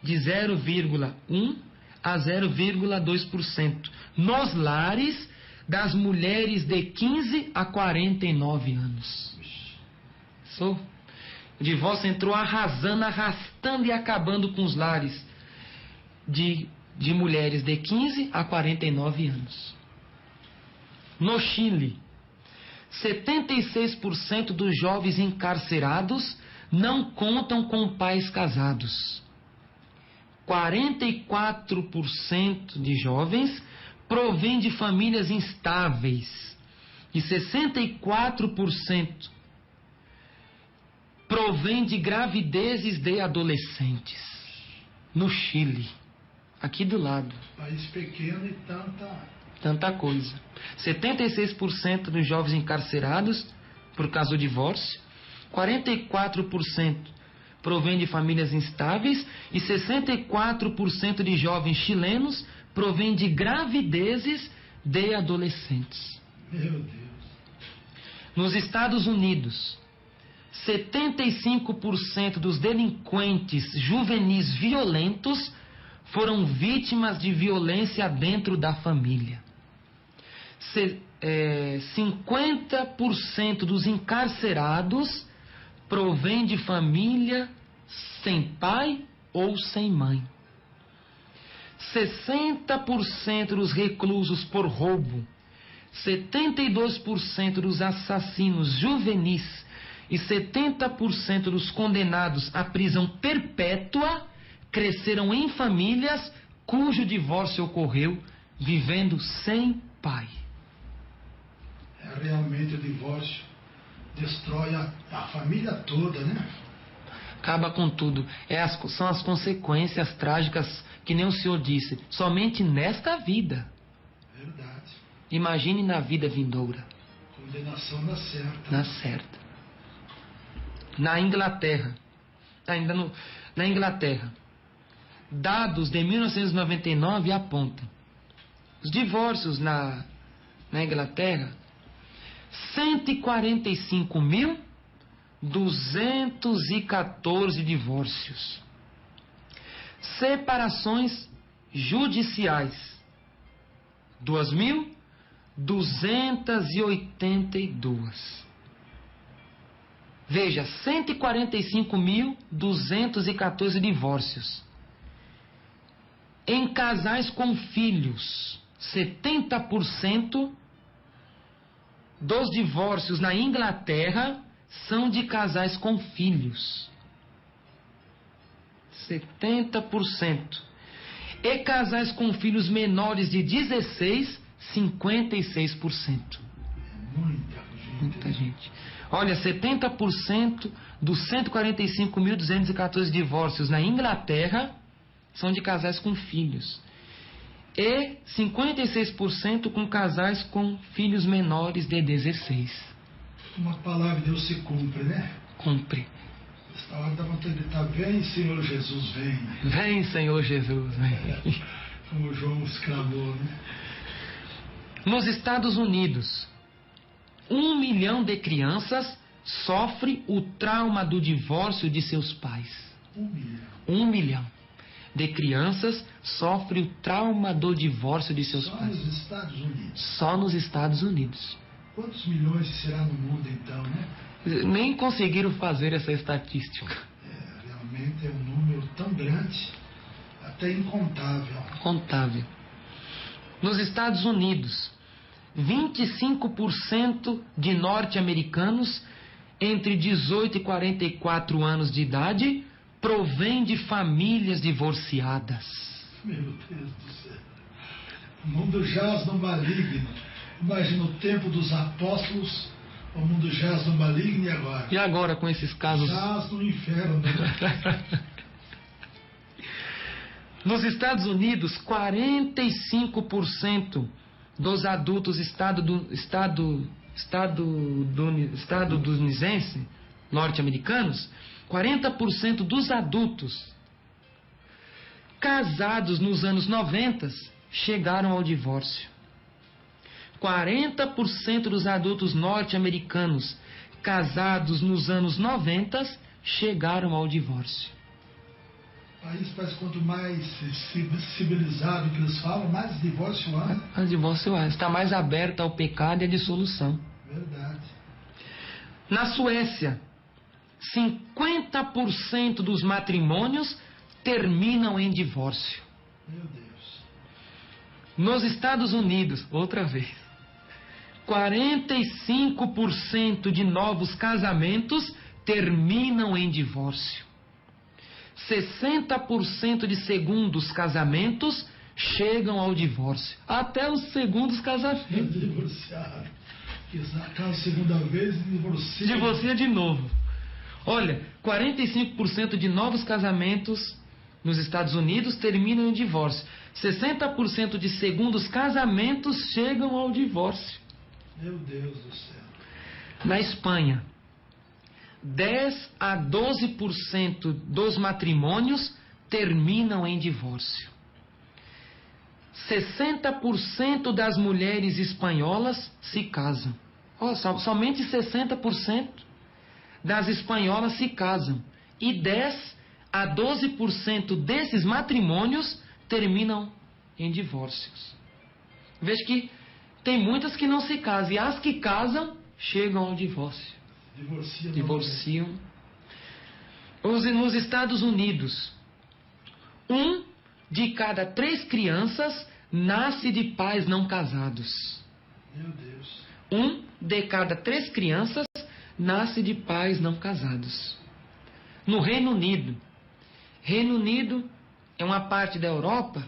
de 0,1 a 0,2% nos lares das mulheres de 15 a 49 anos. O divórcio entrou arrasando, arrastando e acabando com os lares de mulheres de 15 a 49 anos. No Chile, 76% dos jovens encarcerados não contam com pais casados. 44% de jovens provêm de famílias instáveis e 64% provém de gravidezes de adolescentes. No Chile, aqui do lado. País pequeno e tanta coisa. 76% dos jovens encarcerados por causa do divórcio, 44% provém de famílias instáveis e 64% de jovens chilenos provém de gravidezes de adolescentes. Meu Deus. Nos Estados Unidos, 75% dos delinquentes juvenis violentos foram vítimas de violência dentro da família. 50% dos encarcerados provém de família sem pai ou sem mãe. 60% dos reclusos por roubo, 72% dos assassinos juvenis e 70% dos condenados à prisão perpétua cresceram em famílias cujo divórcio ocorreu vivendo sem pai. Realmente o divórcio destrói a família toda, né? Acaba com tudo. São as consequências trágicas que nem o Senhor disse. Somente nesta vida. Verdade. Imagine na vida vindoura. Condenação na certa. Na certa. Na Inglaterra. Ainda na Inglaterra. Dados de 1999 apontam. Os divórcios na Inglaterra, 145.214 divórcios. Separações judiciais, 2.282. Veja, 145.214 divórcios. Em casais com filhos, 70% dos divórcios na Inglaterra são de casais com filhos. 70%. E casais com filhos menores de 16, 56%. Muita gente. Olha, 70% dos 145.214 divórcios na Inglaterra são de casais com filhos. E 56% com casais com filhos menores de 16. Uma palavra de Deus se cumpre, né? Cumpre. Esta hora da vontade de gritar: vem, Senhor Jesus, vem. Vem, Senhor Jesus, vem. Como João exclamou, né? Nos Estados Unidos, 1 milhão de crianças sofre o trauma do divórcio de seus pais. 1 milhão. 1 milhão de crianças sofre o trauma do divórcio de seus pais. Só nos Estados Unidos. Só nos Estados Unidos. Quantos milhões será no mundo então, né? Nem conseguiram fazer essa estatística. Realmente é um número tão grande, até incontável. Contável. Nos Estados Unidos, 25% de norte-americanos entre 18 e 44 anos de idade provém de famílias divorciadas. Meu Deus do céu. O mundo jaz no maligno. Imagina o tempo dos apóstolos, o mundo jaz no maligno e agora? E agora com esses casos? Jaz no inferno. Nos Estados Unidos, 45% dos adultos estadunidenses, norte-americanos, 40% dos adultos casados nos anos 90 chegaram ao divórcio. 40% dos adultos norte-americanos casados nos anos 90 chegaram ao divórcio. O país parece quanto mais civilizado que eles falam, mais divórcio há. Mais divórcio há. Está mais aberto ao pecado e à dissolução. Verdade. Na Suécia, 50% dos matrimônios terminam em divórcio. Meu Deus. Nos Estados Unidos, outra vez, 45% de novos casamentos terminam em divórcio. 60% de segundos casamentos chegam ao divórcio. Até os segundos casamentos. Divorciado. Casa segunda vez e divorcia. Divorcia de novo. Olha, 45% de novos casamentos nos Estados Unidos terminam em divórcio. 60% de segundos casamentos chegam ao divórcio. Meu Deus do céu. Na Espanha, 10 a 12% dos matrimônios terminam em divórcio. 60% das mulheres espanholas se casam. Somente 60% das espanholas se casam. E 10 a 12% desses matrimônios terminam em divórcios. Veja que tem muitas que não se casam. E as que casam chegam ao divórcio. Divorciam. Nos Estados Unidos, 1 de cada 3 crianças nasce de pais não casados. Meu Deus. 1 de cada 3 crianças nasce de pais não casados. No Reino Unido. Reino Unido é uma parte da Europa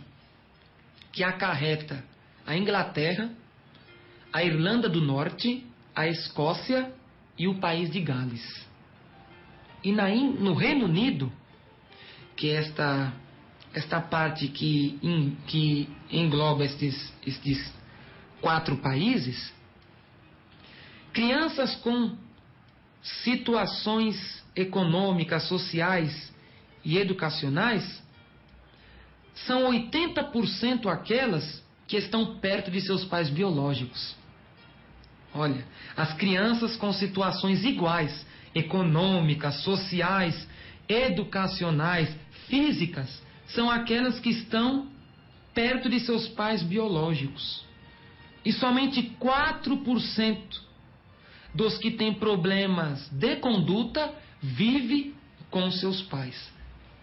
que acarreta a Inglaterra, a Irlanda do Norte, a Escócia e o país de Gales. E no Reino Unido, que é esta parte que engloba estes 4 países, crianças com situações econômicas, sociais e educacionais são 80% aquelas que estão perto de seus pais biológicos. Olha, as crianças com situações iguais, econômicas, sociais, educacionais, físicas, são aquelas que estão perto de seus pais biológicos. E somente 4% dos que têm problemas de conduta vive com seus pais.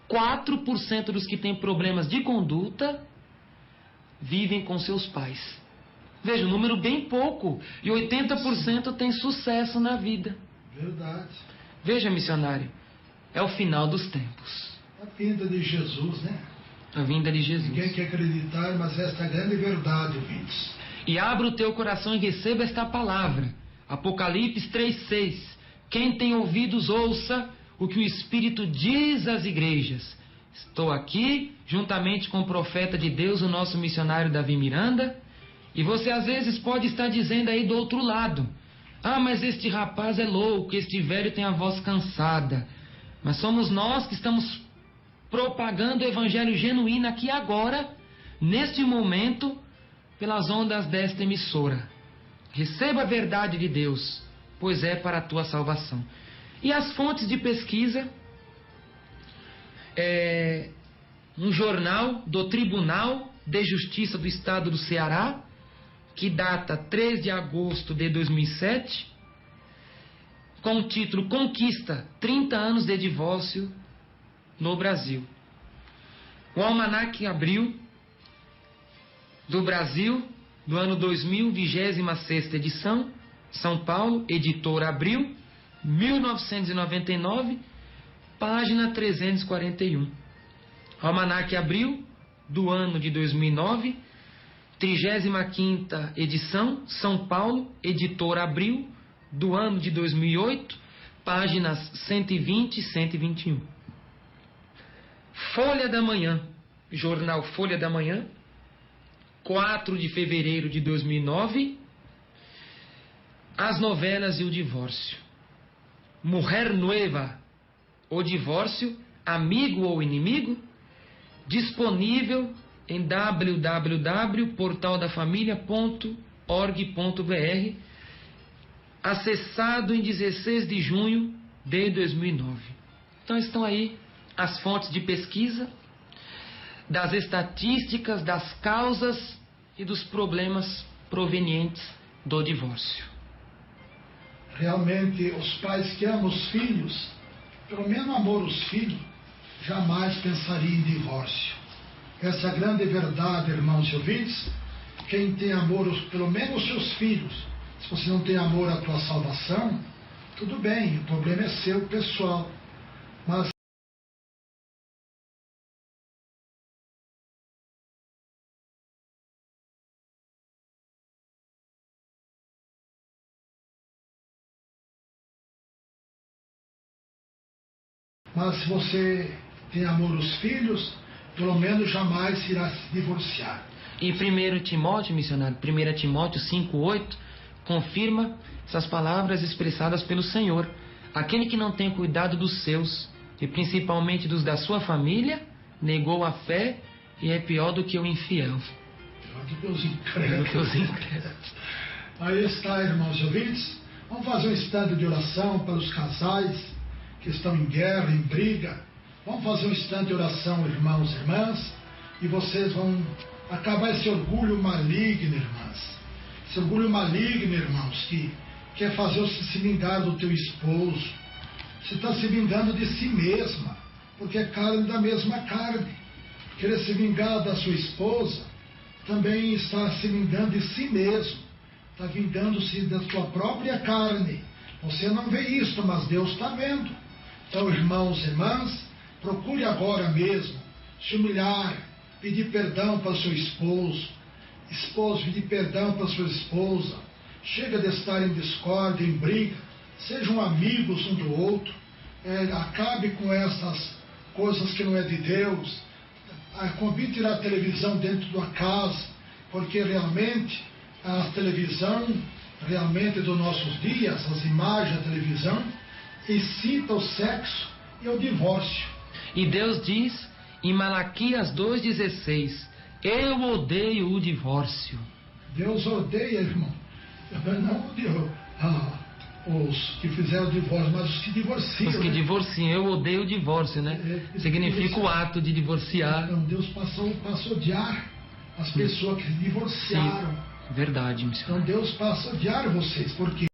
4% dos que têm problemas de conduta vivem com seus pais. Veja, um número bem pouco. E 80% tem sucesso na vida. Verdade. Veja, missionário, é o final dos tempos. A vinda de Jesus, né? A vinda de Jesus. Ninguém quer acreditar, mas esta é a grande verdade, ouvintes. E abra o teu coração e receba esta palavra. Apocalipse 3:6. Quem tem ouvidos, ouça o que o Espírito diz às igrejas. Estou aqui, juntamente com o profeta de Deus, o nosso missionário Davi Miranda. E você às vezes pode estar dizendo aí do outro lado: ah, mas este rapaz é louco, este velho tem a voz cansada. Mas somos nós que estamos propagando o evangelho genuíno aqui agora, neste momento, pelas ondas desta emissora. Receba a verdade de Deus, pois é para a tua salvação. E as fontes de pesquisa, um jornal do Tribunal de Justiça do Estado do Ceará, que data 3 de agosto de 2007, com o título Conquista 30 anos de divórcio no Brasil. O Almanaque Abril do Brasil, do ano 2000, 26ª edição, São Paulo, editora Abril, 1999, página 341. Almanaque Abril, do ano de 2009, 35ª edição, São Paulo, editora Abril, do ano de 2008, páginas 120 e 121. Folha da Manhã, jornal Folha da Manhã, 4 de fevereiro de 2009, as novelas e o divórcio. Mujer Nueva, o divórcio, amigo ou inimigo, disponível em www.portaldafamilia.org.br, acessado em 16 de junho de 2009. Então estão aí as fontes de pesquisa, das estatísticas, das causas e dos problemas provenientes do divórcio. Realmente, os pais que amam os filhos, pelo menos amor os filhos, jamais pensaria em divórcio. Essa é a grande verdade, irmãos e ouvintes. Quem tem amor, pelo menos os seus filhos, se você não tem amor à tua salvação, tudo bem, o problema é seu, pessoal. Mas se você tem amor aos filhos, pelo menos jamais irá se divorciar. E 1 Timóteo, missionário, 1 Timóteo 5,8, confirma essas palavras expressadas pelo Senhor. Aquele que não tem cuidado dos seus, e principalmente dos da sua família, negou a fé e é pior do que o infiel. Pior do que os incrédulos. Aí está, irmãos e ouvintes. Vamos fazer um instante de oração para os casais que estão em guerra, em briga. Vamos fazer um instante de oração, irmãos e irmãs, e vocês vão acabar esse orgulho maligno, irmãs. Esse orgulho maligno, irmãos, que quer fazer você se vingar do teu esposo. Você está se vingando de si mesma, porque é carne da mesma carne. Querer se vingar da sua esposa, também está se vingando de si mesmo. Está vingando-se da sua própria carne. Você não vê isso, mas Deus está vendo. Então, irmãos e irmãs, procure agora mesmo se humilhar, pedir perdão para o seu esposo. Esposo, pedir perdão para a sua esposa. Chega de estar em discórdia, em briga. Sejam amigos um do outro. Acabe com essas coisas que não é de Deus. Convide a televisão dentro da casa, porque realmente a televisão, realmente dos nossos dias, as imagens da televisão, excita o sexo e o divórcio. E Deus diz em Malaquias 2,16: eu odeio o divórcio. Deus odeia, irmão. Não os que fizeram o divórcio, mas os que divorciam. Os que divorciam, eu odeio o divórcio, né? Significa o ato de divorciar. Então Deus passou a odiar as pessoas que se divorciaram. Sim, verdade, missionário. Então Deus passa a odiar vocês, porque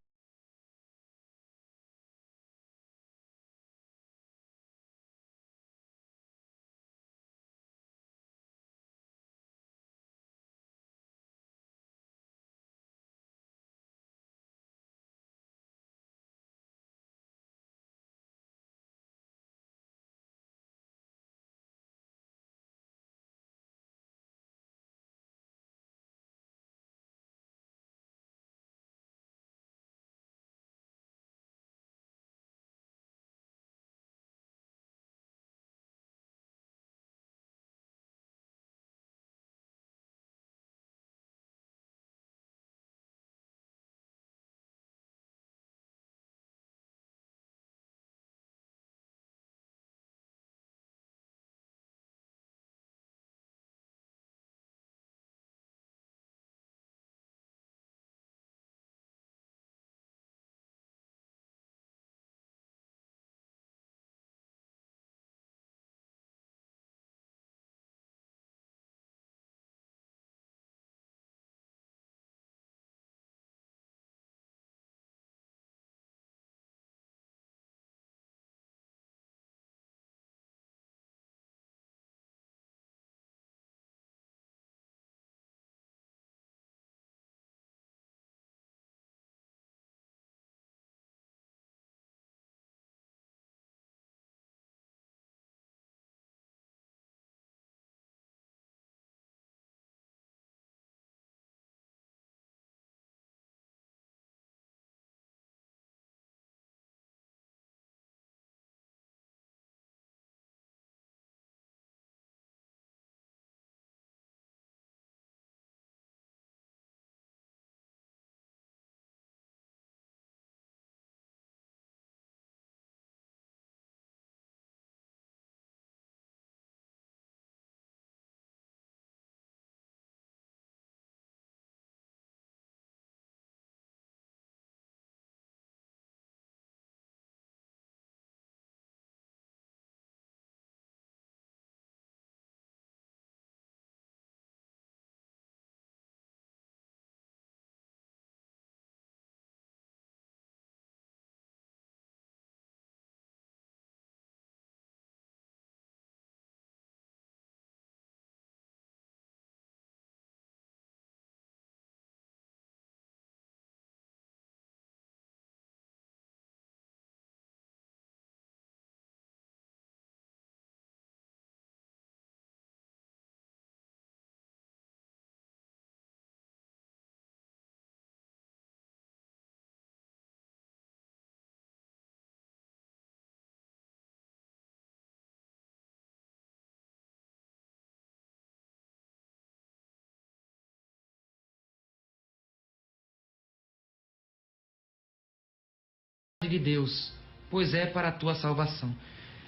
de Deus, pois é para a tua salvação.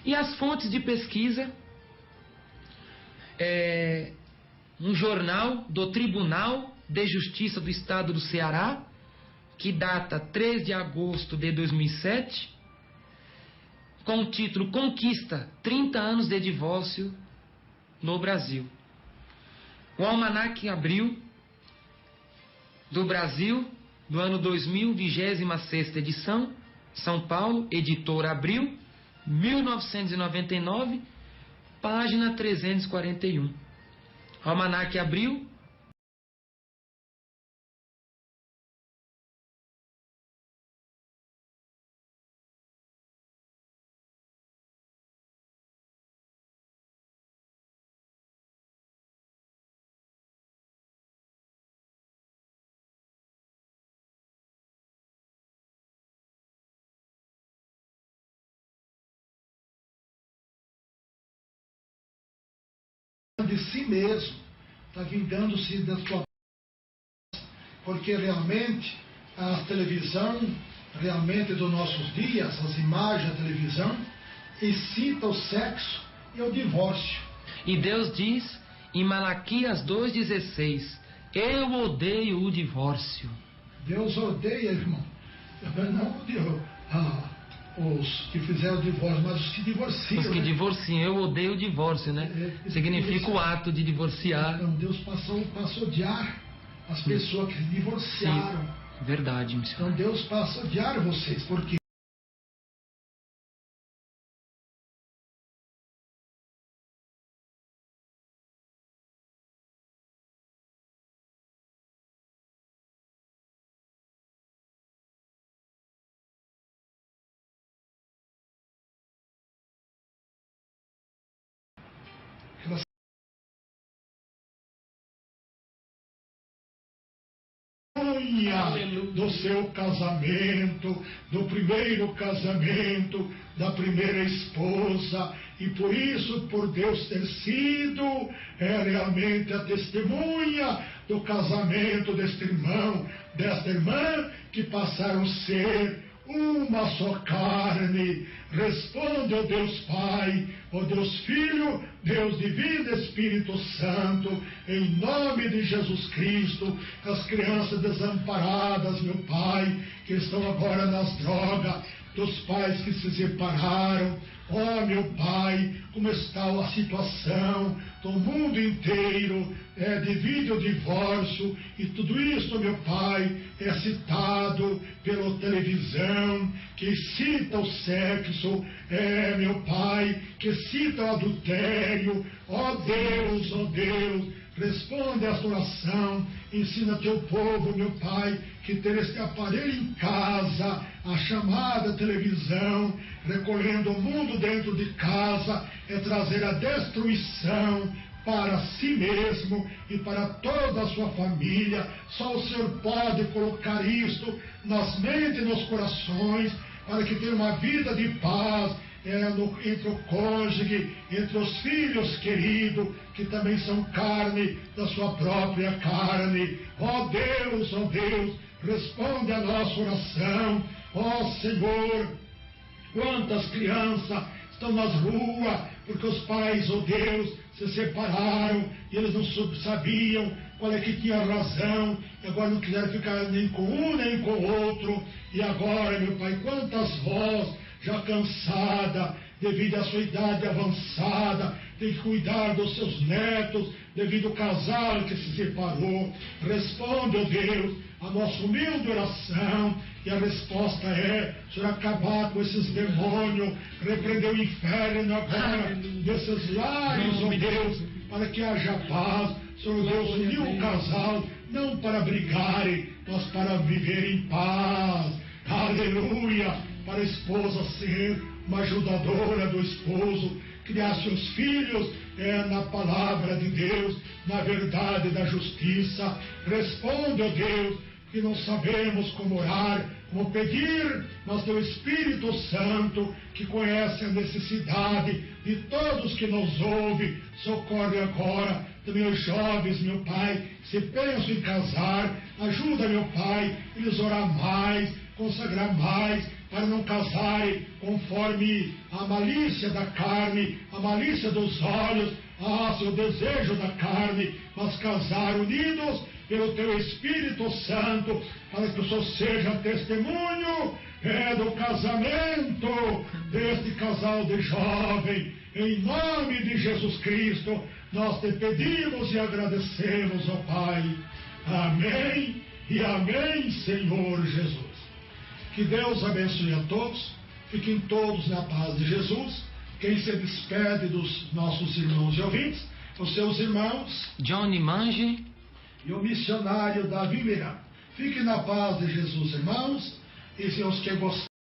E as fontes de pesquisa, um jornal do Tribunal de Justiça do Estado do Ceará, que data 3 de agosto de 2007, com o título Conquista, 30 anos de divórcio no Brasil. O Almanaque Abril do Brasil, do ano 2000, 26ª edição, São Paulo, editora Abril, 1999, página 341. Almanaque Abril, de si mesmo, está vingando-se da sua, porque realmente a televisão, realmente dos nossos dias, as imagens da televisão, excita o sexo e o divórcio. E Deus diz em Malaquias 2,16: eu odeio o divórcio. Deus odeia, irmão. Não odeio os que fizeram o divórcio, mas os que divorciam. Os que divorciam, eu odeio o divórcio, né? Significa o ato de divorciar. Então, Deus passa a odiar as pessoas que se divorciaram. Sim, verdade, missionário. Então Deus passa a odiar vocês, porque do seu casamento, do primeiro casamento, da primeira esposa, e por isso, por Deus ter sido realmente a testemunha do casamento deste irmão, desta irmã, que passaram a ser uma só carne. Responde, ó Deus Pai, ó Deus Filho, Deus Divino, Espírito Santo, em nome de Jesus Cristo, as crianças desamparadas, meu Pai, que estão agora nas drogas, dos pais que se separaram, ó meu Pai, como está a situação do mundo inteiro, devido ao divórcio, e tudo isso, meu Pai, é citado pela televisão, que cita o sexo, meu Pai, que cita o adultério. Ó Deus, responde a esta oração, ensina teu povo, meu Pai, que ter este aparelho em casa, a chamada televisão, recolhendo o mundo dentro de casa, é trazer a destruição para si mesmo e para toda a sua família. Só o Senhor pode colocar isto nas mentes e nos corações, para que tenha uma vida de paz, entre o cônjuge, entre os filhos queridos, que também são carne da sua própria carne. Ó Deus, responde a nossa oração. Ó Senhor, quantas crianças estão nas ruas, porque os pais, ó Deus, se separaram, e eles não sabiam qual é que tinha razão, e agora não quiseram ficar nem com um nem com o outro. E agora, meu Pai, quantas vozes já cansada, devido à sua idade avançada, tem que cuidar dos seus netos, devido ao casal que se separou. Responde, ó Deus, a nossa humilde oração, e a resposta é: o Senhor acabar com esses demônios, repreender o inferno agora desses lares, ó Deus, para que haja paz. Senhor Deus, uniu o casal, não para brigarem, mas para viver em paz. Aleluia! Para a esposa ser uma ajudadora do esposo, criar seus filhos na palavra de Deus, na verdade da justiça. Responde, ó Deus, que não sabemos como orar, como pedir, mas teu Espírito Santo, que conhece a necessidade de todos que nos ouvem, socorre agora também os jovens, meu Pai, se pensam em casar, Ajuda, meu Pai, eles orar mais, consagrar mais, para não casarem conforme a malícia da carne, a malícia dos olhos, seu desejo da carne, mas casar unidos pelo Teu Espírito Santo, para que o Senhor seja testemunho do casamento deste casal de jovem. Em nome de Jesus Cristo, nós te pedimos e agradecemos, ó Pai. Amém e amém, Senhor Jesus. Que Deus abençoe a todos, fiquem todos na paz de Jesus. Quem se despede dos nossos irmãos e ouvintes, os seus irmãos Johnny Mange e o missionário Davi Miranda. Fiquem na paz de Jesus, irmãos, e se os que gostaram